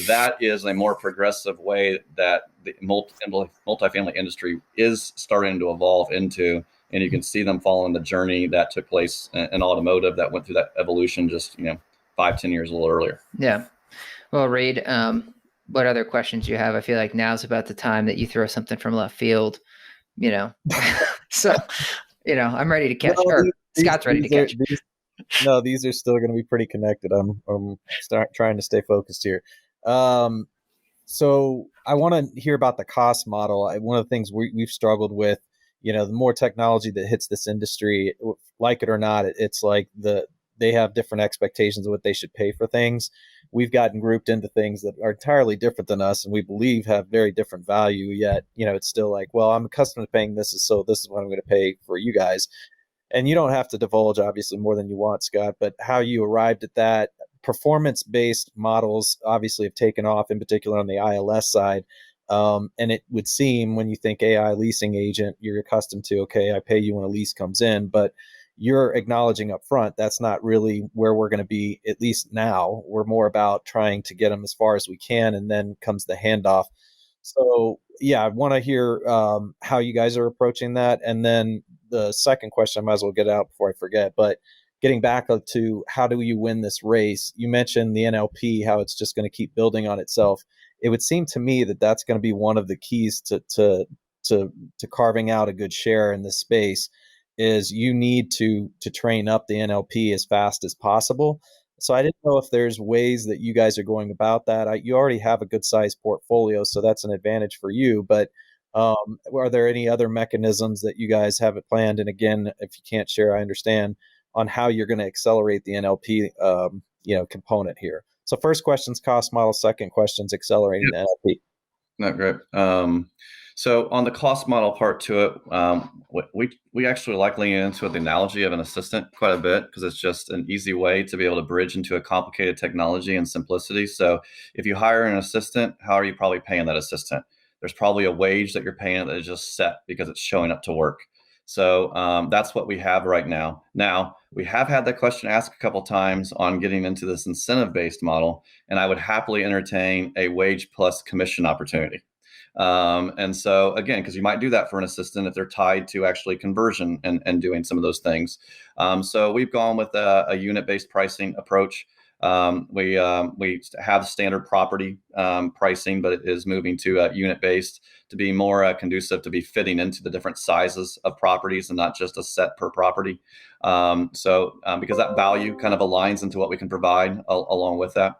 That is a more progressive way that the multifamily industry is starting to evolve into. And you can see them following the journey that took place in automotive that went through that evolution just 5-10 years a little earlier. Yeah. Well, Reed, what other questions you have? I feel like now's about the time that you throw something from left field, So, I'm ready to catch. Scott's ready to catch. These are still going to be pretty connected. I'm trying to stay focused here. So I want to hear about the cost model. One of the things we've struggled with, the more technology that hits this industry, like it or not, it's like they have different expectations of what they should pay for things. We've gotten grouped into things that are entirely different than us and we believe have very different value, yet, it's still like, well, I'm accustomed to paying this, so this is what I'm going to pay for you guys. And you don't have to divulge, obviously, more than you want, Scott, but how you arrived at that, performance-based models obviously have taken off, in particular on the ILS side. And it would seem when you think AI leasing agent, you're accustomed to, okay, I pay you when a lease comes in, but you're acknowledging up front that's not really where we're going to be, at least now. We're more about trying to get them as far as we can, and then comes the handoff. So yeah, I want to hear how you guys are approaching that. And then the second question, I might as well get out before I forget, but getting back to how do you win this race? You mentioned the NLP, how it's just going to keep building on itself. It would seem to me that that's going to be one of the keys to carving out a good share in this space. Is you need to train up the NLP as fast as possible. So I didn't know if there's ways that you guys are going about that. You already have a good sized portfolio, so that's an advantage for you. But are there any other mechanisms that you guys have it planned? And again, if you can't share, I understand, on how you're going to accelerate the NLP component here. So first question's cost model, second question's accelerating the NLP. Not great. So on the cost model part to it, we actually like leaning into the analogy of an assistant quite a bit, because it's just an easy way to be able to bridge into a complicated technology and simplicity. So if you hire an assistant, how are you probably paying that assistant? There's probably a wage that you're paying that is just set because it's showing up to work. So that's what we have right now. Now, we have had that question asked a couple times on getting into this incentive-based model, and I would happily entertain a wage plus commission opportunity. And so again, because you might do that for an assistant if they're tied to actually conversion and doing some of those things. So we've gone with a unit-based pricing approach. We have standard property pricing, but it is moving to unit-based to be more conducive to be fitting into the different sizes of properties and not just a set per property. Because that value kind of aligns into what we can provide along with that.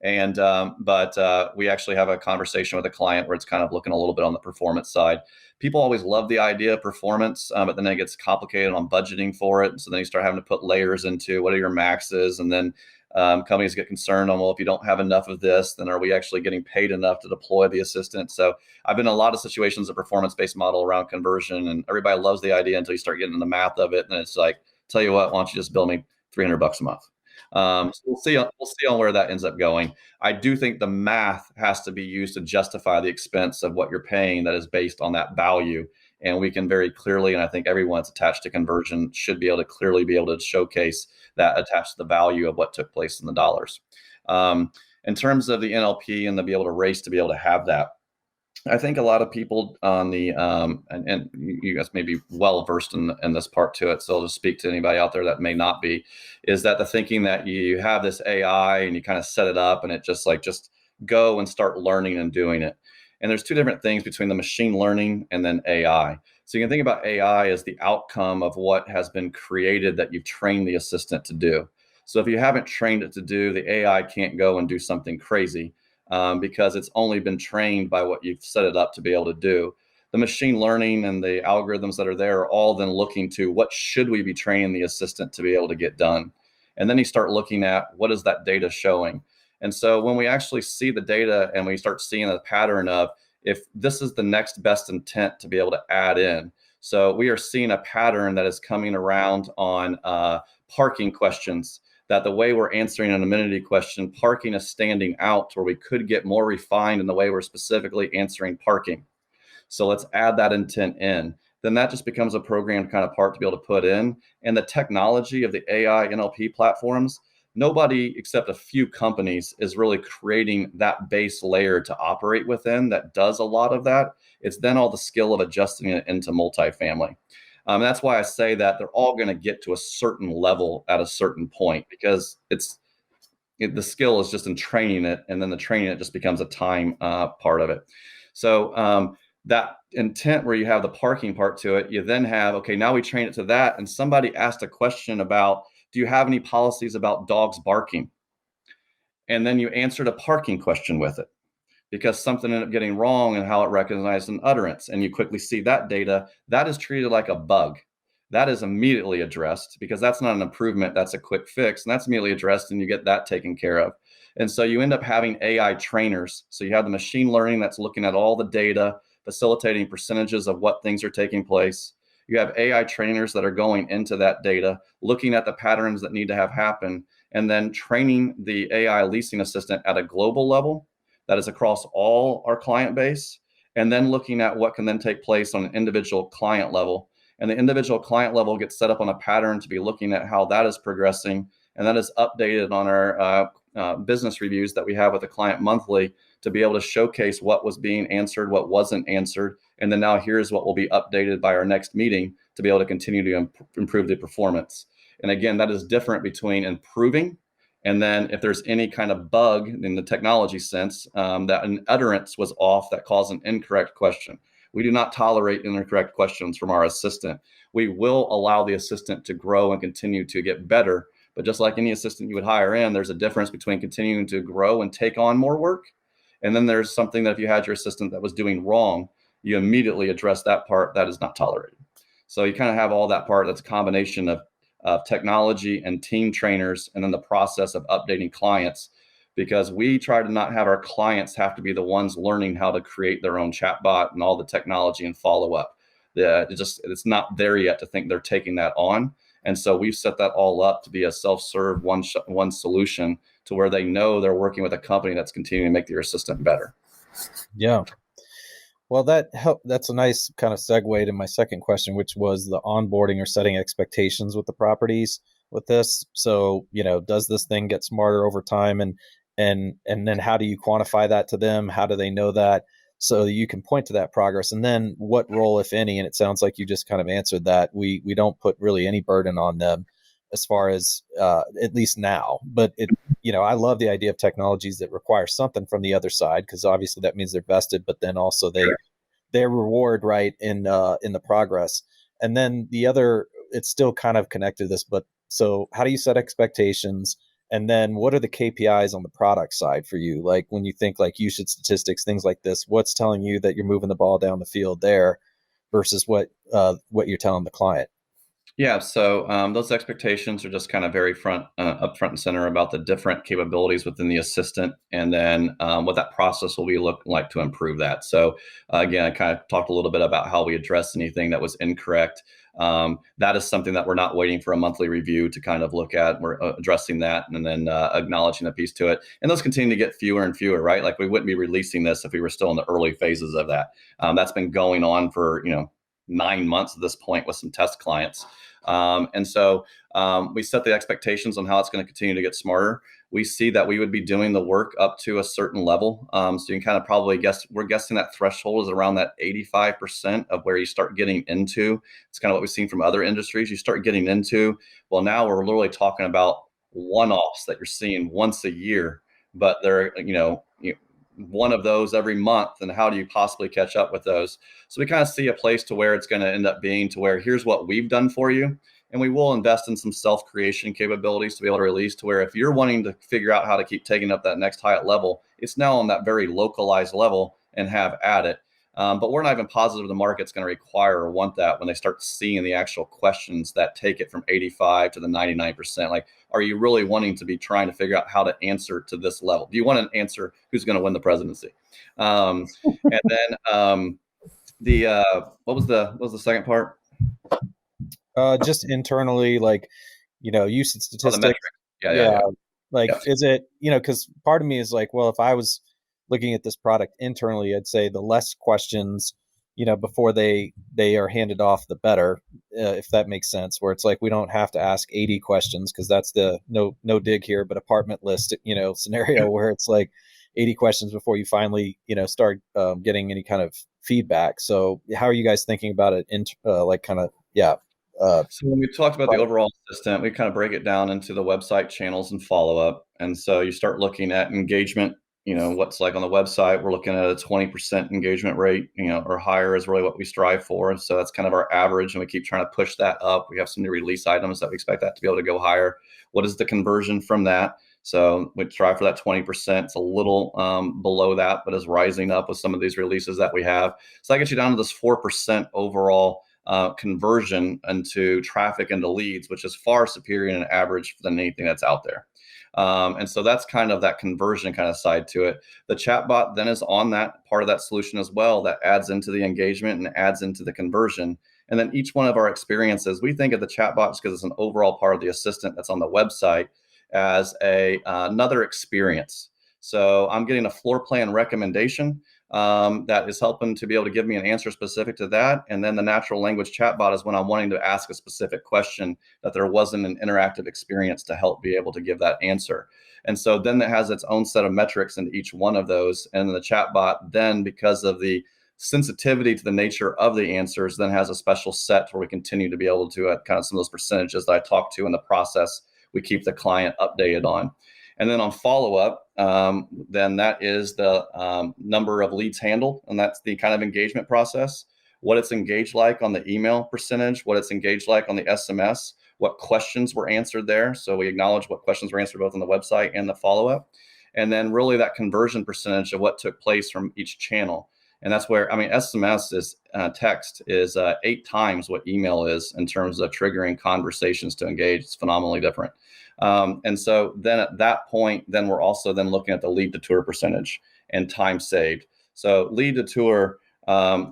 And but we actually have a conversation with a client where it's kind of looking a little bit on the performance side. People always love the idea of performance, but then it gets complicated on budgeting for it. So then you start having to put layers into what are your maxes, and then companies get concerned on, well, if you don't have enough of this, then are we actually getting paid enough to deploy the assistant? So I've been in a lot of situations, a performance-based model around conversion, and everybody loves the idea until you start getting into the math of it, and it's like, tell you what, why don't you just bill me $300 a month? So we'll see on where that ends up going. I do think the math has to be used to justify the expense of what you're paying that is based on that value. And we can very clearly, and I think everyone that's attached to conversion should be able to clearly be able to showcase that attached to the value of what took place in the dollars. In terms of the NLP and to be able to race to be able to have that, I think a lot of people on the, and you guys may be well versed in this part to it, so I'll just speak to anybody out there that may not be, is that the thinking that you have this AI and you kind of set it up and it just go and start learning and doing it. And there's two different things between the machine learning and then AI. So you can think about AI as the outcome of what has been created that you've trained the assistant to do. So if you haven't trained it to do, the AI can't go and do something crazy. Because it's only been trained by what you've set it up to be able to do. The machine learning and the algorithms that are there are all then looking to what should we be training the assistant to be able to get done. And then you start looking at what is that data showing. And so when we actually see the data and we start seeing a pattern of if this is the next best intent to be able to add in. So we are seeing a pattern that is coming around on parking questions, that the way we're answering an amenity question, parking is standing out where we could get more refined in the way we're specifically answering parking. So let's add that intent in. Then that just becomes a programmed kind of part to be able to put in. And the technology of the AI NLP platforms, nobody except a few companies is really creating that base layer to operate within that does a lot of that. It's then all the skill of adjusting it into multifamily. That's why I say that they're all going to get to a certain level at a certain point, because the skill is just in training it, and then the training it just becomes a time part of it. So that intent where you have the parking part to it, you then have, okay, now we train it to that, and somebody asked a question about, do you have any policies about dogs barking? And then you answered a parking question with it, because something ended up getting wrong and how it recognized an utterance. And you quickly see that data, that is treated like a bug. That is immediately addressed, because that's not an improvement, that's a quick fix. And that's immediately addressed, and you get that taken care of. And so you end up having AI trainers. So you have the machine learning that's looking at all the data, facilitating percentages of what things are taking place. You have AI trainers that are going into that data, looking at the patterns that need to have happen. and then training the AI leasing assistant at a global level that is across all our client base, and then looking at what can then take place on an individual client level. And the individual client level gets set up on a pattern to be looking at how that is progressing, and that is updated on our business reviews that we have with the client monthly to be able to showcase what was being answered, what wasn't answered, and then now here's what will be updated by our next meeting to be able to continue to improve the performance. And again, that is different between improving and then if there's any kind of bug in the technology sense, that an utterance was off that caused an incorrect question. We do not tolerate incorrect questions from our assistant. We will allow the assistant to grow and continue to get better. But just like any assistant you would hire in, there's a difference between continuing to grow and take on more work. And then there's something that if you had your assistant that was doing wrong, you immediately address that part that is not tolerated. So you kind of have all that part that's a combination of technology and team trainers, and then the process of updating clients, because we try to not have our clients have to be the ones learning how to create their own chatbot and all the technology and follow up. It's not there yet to think they're taking that on. And so we've set that all up to be a self-serve one solution to where they know they're working with a company that's continuing to make their assistant better. Yeah. Well, that's a nice kind of segue to my second question, which was the onboarding or setting expectations with the properties with this. So, does this thing get smarter over time? And then how do you quantify that to them? How do they know that? So that you can point to that progress. And then what role, if any, and it sounds like you just kind of answered that, we don't put really any burden on them as far as at least now. But I love the idea of technologies that require something from the other side, because obviously that means they're vested, but then also they reward right in the progress. And then the other, it's still kind of connected to this, but so how do you set expectations? And then what are the KPIs on the product side for you? Like when you think like usage statistics, things like this, what's telling you that you're moving the ball down the field there versus what you're telling the client? Yeah, so those expectations are just kind of very up front and center about the different capabilities within the assistant, and then what that process will be look like to improve that. So again, I kind of talked a little bit about how we address anything that was incorrect. That is something that we're not waiting for a monthly review to kind of look at. We're addressing that and then acknowledging a piece to it. And those continue to get fewer and fewer, right? Like we wouldn't be releasing this if we were still in the early phases of that. That's been going on for 9 months at this point with some test clients. And so we set the expectations on how it's going to continue to get smarter. We see that we would be doing the work up to a certain level. So you can kind of probably guess, we're guessing that threshold is around that 85% of where you start getting into. It's kind of what we've seen from other industries. You start getting into, well, now we're literally talking about one-offs that you're seeing once a year, but they're, one of those every month, and how do you possibly catch up with those? So we kind of see a place to where it's going to end up being to where here's what we've done for you, and we will invest in some self-creation capabilities to be able to release to where if you're wanting to figure out how to keep taking up that next high level, it's now on that very localized level and have at it. But we're not even positive the market's going to require or want that when they start seeing the actual questions that take it from 85 to the 99%. Like, are you really wanting to be trying to figure out how to answer to this level? Do you want an answer who's going to win the presidency? And then what was the second part? Just internally, like, usage statistics. Yeah. Like, is it, because part of me is like, well, if I was looking at this product internally, I'd say the less questions, before they are handed off, the better, if that makes sense, where it's like, we don't have to ask 80 questions because that's the no dig here, but apartment list, scenario where it's like 80 questions before you finally, start getting any kind of feedback. So how are you guys thinking about it So when we talked about the overall assistant, we kind of break it down into the website channels and follow-up. And so you start looking at engagement, what's like on the website, we're looking at a 20% engagement rate, or higher is really what we strive for. So that's kind of our average, and we keep trying to push that up. We have some new release items that we expect that to be able to go higher. What is the conversion from that? So we strive for that 20%. It's a little below that, but is rising up with some of these releases that we have. So that gets you down to this 4% overall conversion into traffic into leads, which is far superior in an average than anything that's out there. And so that's kind of that conversion kind of side to it. The chatbot then is on that part of that solution as well, that adds into the engagement and adds into the conversion. And then each one of our experiences, we think of the chatbot just because it's an overall part of the assistant that's on the website as another experience. So I'm getting a floor plan recommendation that is helping to be able to give me an answer specific to that. And then the natural language chatbot is when I'm wanting to ask a specific question that there wasn't an interactive experience to help be able to give that answer. And so then it has its own set of metrics in each one of those. And the chatbot then, because of the sensitivity to the nature of the answers, then has a special set where we continue to be able to kind of some of those percentages that I talked to in the process, we keep the client updated on. And then on follow-up, then that is the number of leads handled, and that's the kind of engagement process, what it's engaged like on the email percentage, what it's engaged like on the SMS, what questions were answered there. So we acknowledge what questions were answered both on the website and the follow-up. And then really that conversion percentage of what took place from each channel. And that's where, I mean, SMS is text is 8 times what email is in terms of triggering conversations to engage. It's phenomenally different. And so then at that point, then we're also then looking at the lead to tour percentage and time saved. So lead to tour,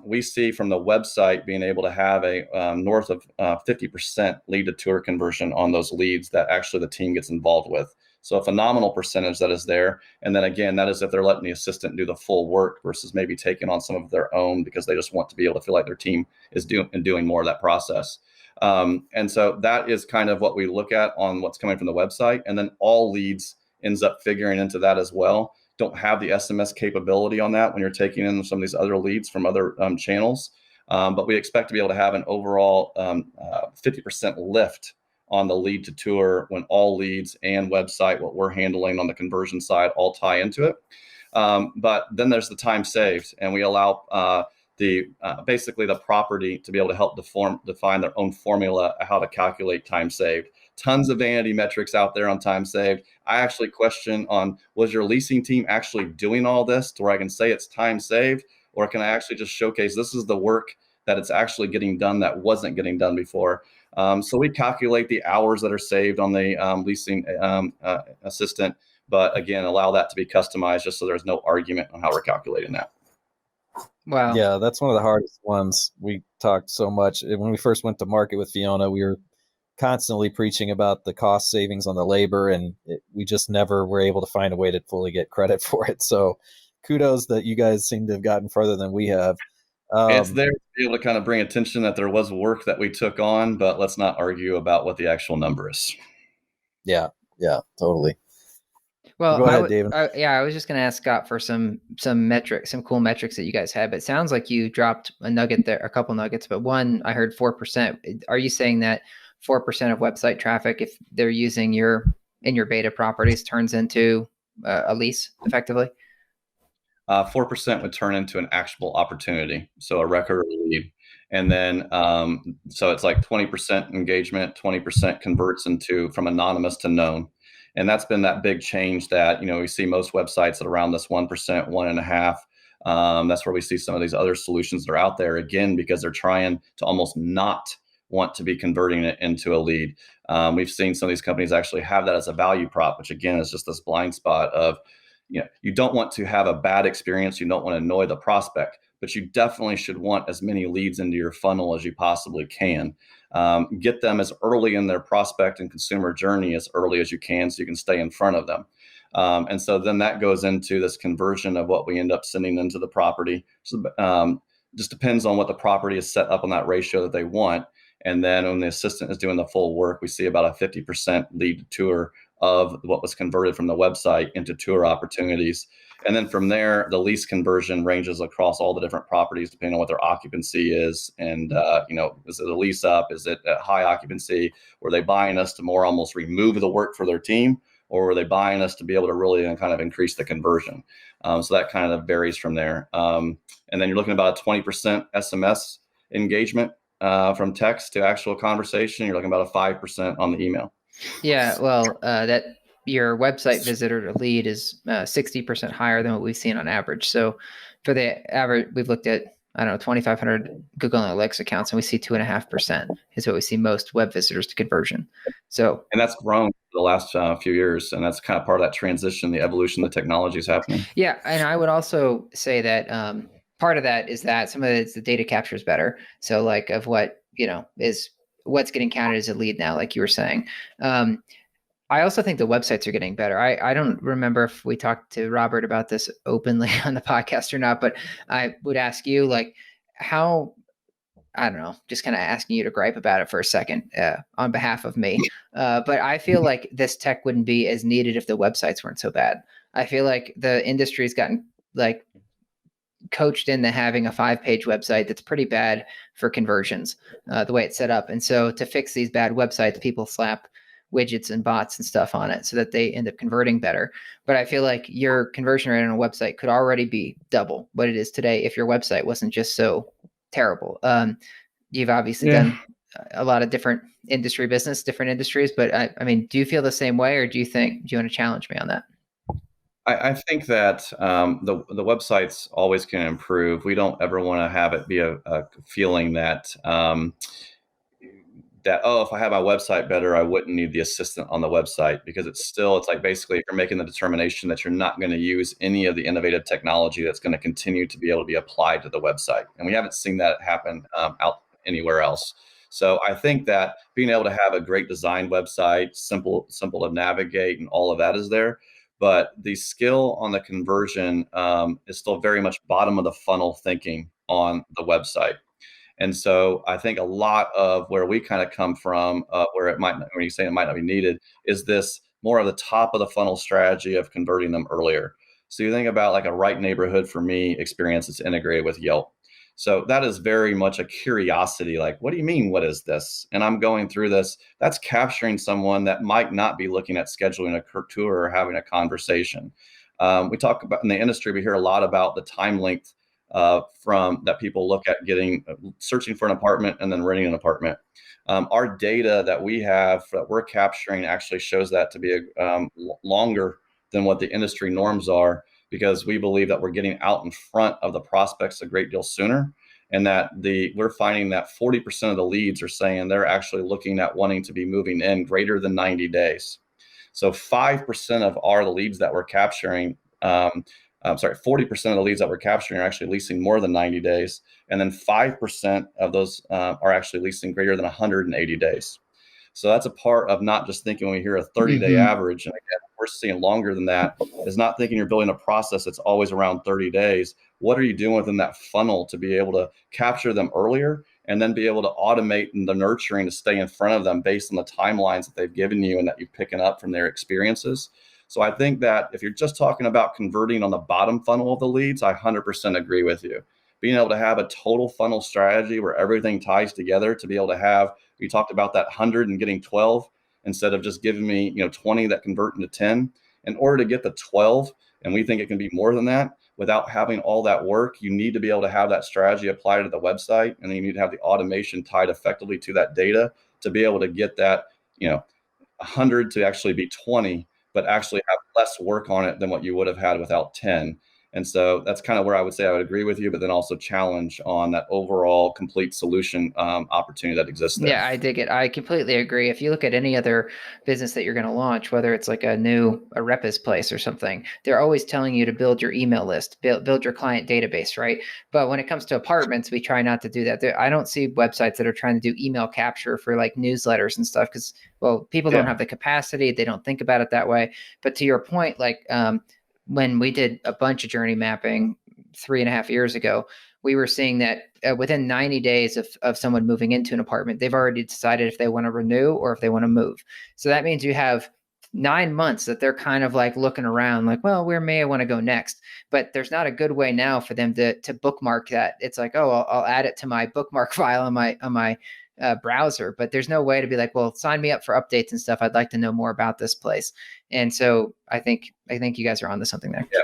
we see from the website being able to have a north of 50% lead to tour conversion on those leads that actually the team gets involved with. So a phenomenal percentage that is there. And then again, that is if they're letting the assistant do the full work versus maybe taking on some of their own because they just want to be able to feel like their team is doing more of that process. And so that is kind of what we look at on what's coming from the website. And then all leads ends up figuring into that as well. Don't have the SMS capability on that when you're taking in some of these other leads from other channels. But we expect to be able to have an overall 50% lift on the lead to tour when all leads and website, what we're handling on the conversion side, all tie into it. But then there's the time saved, and we allow basically the property to be able to help define their own formula how to calculate time saved. Tons of vanity metrics out there on time saved. I actually question on, was your leasing team actually doing all this to where I can say it's time saved, or can I actually just showcase this is the work that it's actually getting done that wasn't getting done before? So we calculate the hours that are saved on the leasing assistant, but again, allow that to be customized just so there's no argument on how we're calculating that. Wow. Yeah, that's one of the hardest ones. We talked so much. When we first went to market with Fiona, we were constantly preaching about the cost savings on the labor, and we just never were able to find a way to fully get credit for it. So kudos that you guys seem to have gotten further than we have. It's there to be able to kind of bring attention that there was work that we took on, but let's not argue about what the actual number is. Yeah, totally. Well, go ahead, David. I was just going to ask Scott for some metrics, some cool metrics that you guys had, but it sounds like you dropped a nugget there, a couple nuggets, but one, I heard 4%. Are you saying that 4% of website traffic, if they're using in your beta properties, turns into a lease effectively? 4% would turn into an actionable opportunity, so a record lead. And then, so it's like 20% engagement, 20% converts into from anonymous to known. And that's been that big change that, we see most websites at around this 1%, 1.5%. That's where we see some of these other solutions that are out there, again, because they're trying to almost not want to be converting it into a lead. We've seen some of these companies actually have that as a value prop, which again is just this blind spot of, you don't want to have a bad experience. You don't want to annoy the prospect, but you definitely should want as many leads into your funnel as you possibly can. Get them as early in their prospect and consumer journey as early as you can so you can stay in front of them. And so then that goes into this conversion of what we end up sending into the property. So, just depends on what the property is set up on that ratio that they want. And then when the assistant is doing the full work, we see about a 50% lead to tour of what was converted from the website into tour opportunities. And then from there, the lease conversion ranges across all the different properties, depending on what their occupancy is. And, is it a lease up? Is it at high occupancy? Were they buying us to more almost remove the work for their team? Or were they buying us to be able to really kind of increase the conversion? So that kind of varies from there. And then you're looking at about a 20% SMS engagement from text to actual conversation. You're looking about a 5% on the email. Yeah, well, that your website visitor to lead is 60% higher than what we've seen on average. So for the average, we've looked at, 2,500 Google Analytics accounts, and we see 2.5% is what we see most web visitors to conversion. So, and that's grown for the last few years, and that's kind of part of that transition, the evolution, the technology is happening. Yeah, and I would also say that part of that is that some of it's the data capture is better. So, like of what is what's getting counted as a lead now, like you were saying. I also think the websites are getting better. I don't remember if we talked to Robert about this openly on the podcast or not, but I would ask you like how, I don't know, just kind of asking you to gripe about it for a second on behalf of me. But I feel like this tech wouldn't be as needed if the websites weren't so bad. I feel like the industry's gotten like coached into having a 5-page website that's pretty bad for conversions, the way it's set up. And so to fix these bad websites, people slap widgets and bots and stuff on it so that they end up converting better. But I feel like your conversion rate on a website could already be double what it is today if your website wasn't just so terrible. You've obviously done a lot of different different industries, but I mean, do you feel the same way, or do you want to challenge me on that? I think that the websites always can improve. We don't ever want to have it be a feeling that if I had my website better, I wouldn't need the assistant on the website, because it's like basically if you're making the determination that you're not going to use any of the innovative technology that's going to continue to be able to be applied to the website. And we haven't seen that happen out anywhere else. So I think that being able to have a great design website, simple to navigate, and all of that is there. But the skill on the conversion is still very much bottom of the funnel thinking on the website. And so I think a lot of where we kind of come from, where it might not, when you say it might not be needed, is this more of the top of the funnel strategy of converting them earlier. So you think about like a right neighborhood for me experience that's integrated with Yelp. So that is very much a curiosity. Like, what do you mean? What is this? And I'm going through this. That's capturing someone that might not be looking at scheduling a tour or having a conversation. We talk about in the industry, we hear a lot about the time length from that people look at searching for an apartment and then renting an apartment. Our data that we have that we're capturing actually shows that to be longer than what the industry norms are, because we believe that we're getting out in front of the prospects a great deal sooner, and that we're finding that 40% of the leads are saying they're actually looking at wanting to be moving in greater than 90 days. So 5% of the leads that we're capturing, 40% of the leads that we're capturing are actually leasing more than 90 days. And then 5% of those are actually leasing greater than 180 days. So that's a part of not just thinking when we hear a 30-day average, and again, we're seeing longer than that, is not thinking you're building a process that's always around 30 days. What are you doing within that funnel to be able to capture them earlier and then be able to automate the nurturing to stay in front of them based on the timelines that they've given you and that you're picking up from their experiences? So I think that if you're just talking about converting on the bottom funnel of the leads, I 100% agree with you. Being able to have a total funnel strategy where everything ties together to be able to have, we talked about that 100 and getting 12 instead of just giving me 20 that convert into 10. In order to get the 12, and we think it can be more than that, without having all that work, you need to be able to have that strategy applied to the website, and then you need to have the automation tied effectively to that data to be able to get that 100 to actually be 20, but actually have less work on it than what you would have had without 10. And so that's kind of where I would say I would agree with you, but then also challenge on that overall complete solution opportunity that exists there. Yeah, I dig it. I completely agree. If you look at any other business that you're going to launch, whether it's like a Repis place or something, they're always telling you to build your email list, build your client database, right? But when it comes to apartments, we try not to do that. I don't see websites that are trying to do email capture for like newsletters and stuff because, well, people don't have the capacity. They don't think about it that way. But to your point, like when we did a bunch of journey mapping 3.5 years ago, we were seeing that within 90 days of someone moving into an apartment, they've already decided if they want to renew or if they want to move. So that means you have 9 months that they're kind of like looking around like, well, where may I want to go next? But there's not a good way now for them to bookmark that. It's like, oh, I'll add it to my bookmark file on my browser, but there's no way to be like, well, sign me up for updates and stuff. I'd like to know more about this place. And so I think you guys are onto something there. Yeah.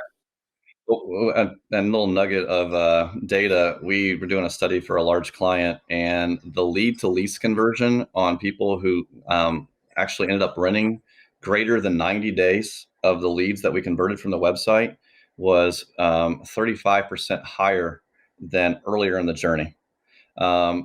A little nugget of data. We were doing a study for a large client, and the lead to lease conversion on people who actually ended up renting greater than 90 days of the leads that we converted from the website was 35% higher than earlier in the journey.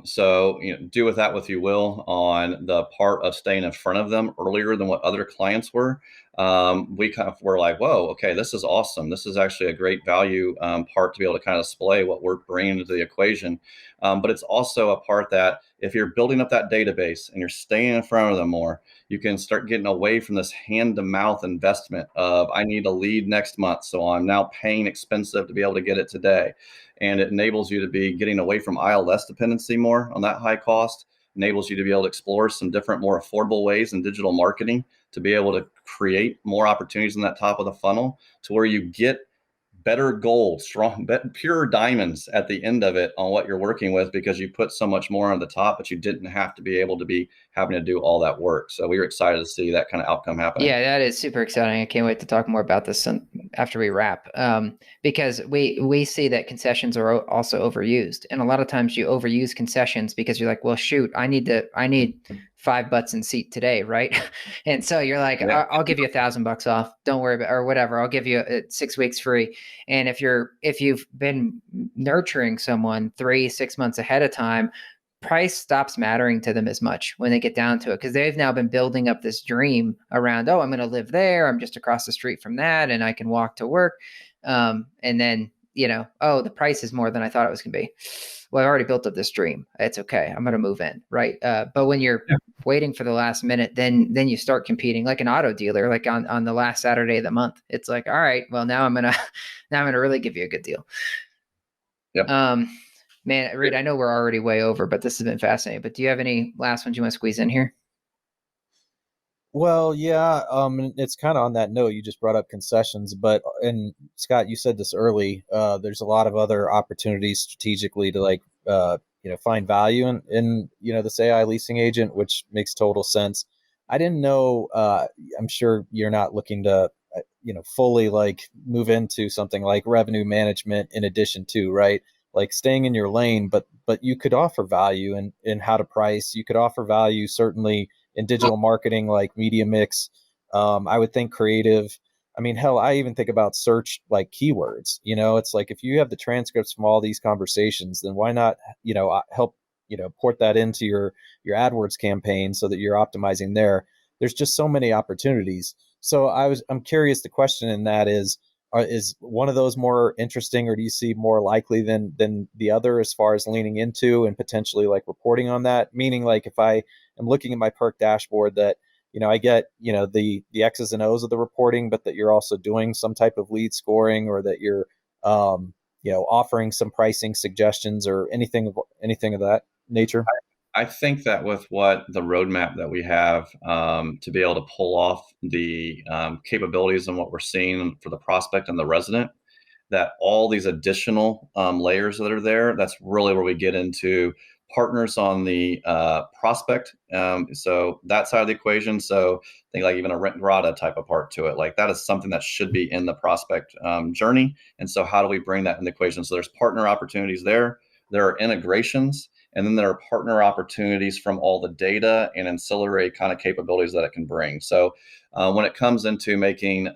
So do with that what you will on the part of staying in front of them earlier than what other clients were. we kind of were like, whoa, okay, this is awesome. This is actually a great value part to be able to kind of display what we're bringing to the equation. But it's also a part that if you're building up that database and you're staying in front of them more, you can start getting away from this hand to mouth investment of I need a lead next month, so I'm now paying expensive to be able to get it today. And it enables you to be getting away from ILS dependency more on that high cost, enables you to be able to explore some different, more affordable ways in digital marketing to be able to create more opportunities in that top of the funnel to where you get better gold, strong, pure diamonds at the end of it on what you're working with, because you put so much more on the top, but you didn't have to be able to be having to do all that work. So we were excited to see that kind of outcome happening. Yeah, that is super exciting. I can't wait to talk more about this after we wrap, because we see that concessions are also overused, and a lot of times you overuse concessions because you're like, well, shoot, I need 5 butts in seat today, right? And so you're like, Yeah. I'll give you $1,000 off. Don't worry about, or whatever. I'll give you 6 weeks free. And if you've been nurturing someone 3-6 months ahead of time, price stops mattering to them as much when they get down to it, because they've now been building up this dream around, oh, I'm going to live there, I'm just across the street from that, and I can walk to work. And then, oh, the price is more than I thought it was going to be. Well, I already built up this dream. It's okay. I'm going to move in, right? But when you're waiting for the last minute, then you start competing like an auto dealer, like on the last Saturday of the month. It's like, all right, well, now I'm gonna really give you a good deal. Yep. Man, Reed, I know we're already way over, but this has been fascinating. But do you have any last ones you want to squeeze in here? Well, yeah, it's kind of on that note. You just brought up concessions, and Scott, you said this early. There's a lot of other opportunities strategically to find value in this AI leasing agent, which makes total sense. I didn't know. I'm sure you're not looking to fully like move into something like revenue management in addition to, right? Like staying in your lane, but you could offer value in how to price. You could offer value certainly in digital marketing, like media mix. I would think creative. I mean, hell, I even think about search like keywords. It's like if you have the transcripts from all these conversations, then why not, help, port that into your AdWords campaign so that you're optimizing there. There's just so many opportunities. So I'm curious. The question in that is one of those more interesting, or do you see more likely than the other as far as leaning into and potentially like reporting on that? Meaning, like if I am looking at my PERQ dashboard, that I get the X's and O's of the reporting, but that you're also doing some type of lead scoring, or that you're offering some pricing suggestions or anything of that nature. I think that with what the roadmap that we have to be able to pull off the capabilities and what we're seeing for the prospect and the resident, that all these additional layers that are there, that's really where we get into partners on the prospect. So that side of the equation. So think like even a rent grata type of part to it. Like that is something that should be in the prospect journey. And so how do we bring that in the equation? So there's partner opportunities there. There are integrations. And then there are partner opportunities from all the data and ancillary kind of capabilities that it can bring. So when it comes into making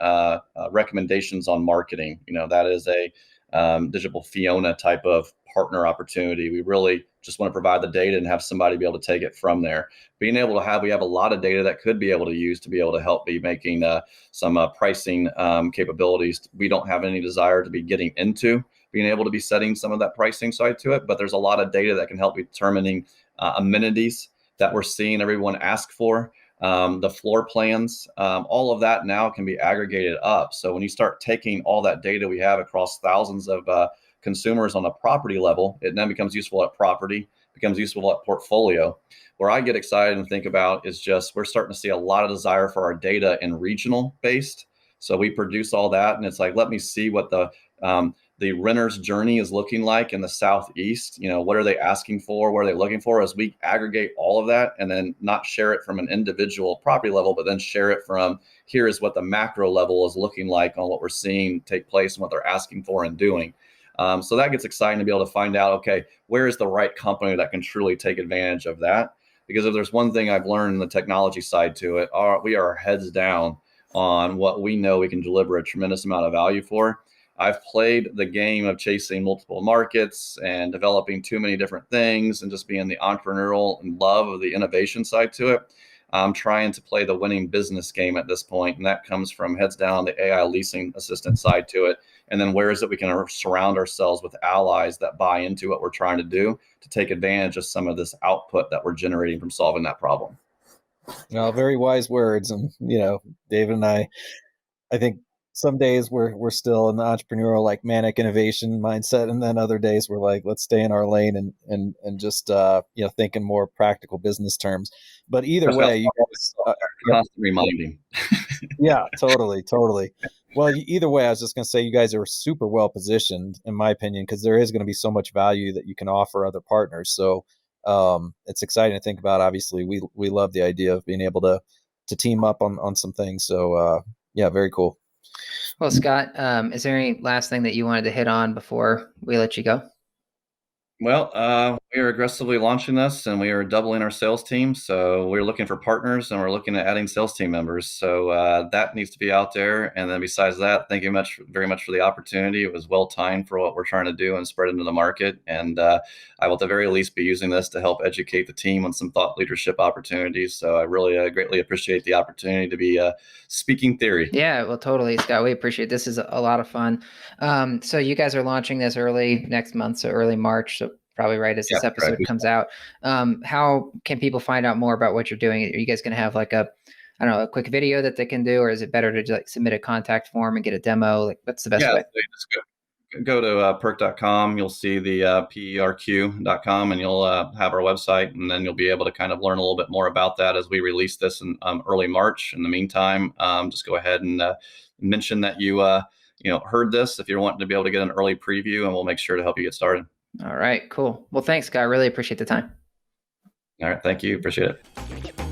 recommendations on marketing, that is a Digital Fiona type of partner opportunity. We really just want to provide the data and have somebody be able to take it from there. Being able to we have a lot of data that could be able to use to be able to help be making some pricing capabilities. We don't have any desire to be getting into being able to be setting some of that pricing side to it, but there's a lot of data that can help be determining amenities that we're seeing everyone ask for. The floor plans, all of that now can be aggregated up. So when you start taking all that data we have across thousands of consumers on a property level, it then becomes useful at property, becomes useful at portfolio. Where I get excited and think about is just we're starting to see a lot of desire for our data in regional based. So we produce all that, and it's like, let me see what the renter's journey is looking like in the Southeast. What are they asking for? What are they looking for? As we aggregate all of that and then not share it from an individual property level, but then share it from here is what the macro level is looking like on what we're seeing take place and what they're asking for and doing. So that gets exciting to be able to find out, okay, where is the right company that can truly take advantage of that? Because if there's one thing I've learned in the technology side to it, we are heads down on what we know we can deliver a tremendous amount of value for. I've played the game of chasing multiple markets and developing too many different things and just being the entrepreneurial and love of the innovation side to it. I'm trying to play the winning business game at this point, and that comes from heads down the AI leasing assistant side to it. And then where is it we can surround ourselves with allies that buy into what we're trying to do to take advantage of some of this output that we're generating from solving that problem. Well, very wise words. And, David and I think some days we're still in the entrepreneurial, like, manic innovation mindset. And then other days we're like, let's stay in our lane and just, think in more practical business terms. But either way, you guys, constant reminding. Yeah, totally. Well, either way, I was just going to say you guys are super well positioned, in my opinion, because there is going to be so much value that you can offer other partners. So it's exciting to think about. Obviously, we love the idea of being able to team up on some things. So yeah, very cool. Well, Scott, is there any last thing that you wanted to hit on before we let you go? Well, we are aggressively launching this, and we are doubling our sales team. So we're looking for partners, and we're looking at adding sales team members. So that needs to be out there. And then besides that, thank you very much for the opportunity. It was well timed for what we're trying to do and spread into the market. And I will at the very least be using this to help educate the team on some thought leadership opportunities. So I really greatly appreciate the opportunity to be speaking theory. Yeah, well, totally, Scott. We appreciate it. This is a lot of fun. So you guys are launching this early next month, so early March. So probably right as this episode comes out. How can people find out more about what you're doing? Are you guys going to have like a quick video that they can do, or is it better to like submit a contact form and get a demo? Like, what's the best way? Just go to PERQ.com. You'll see the PERQ.com, and you'll have our website, and then you'll be able to kind of learn a little bit more about that as we release this in early March. In the meantime, just go ahead and mention that you heard this if you're wanting to be able to get an early preview, and we'll make sure to help you get started. All right, cool. Well, thanks, Scott. I really appreciate the time. All right. Thank you. Appreciate it.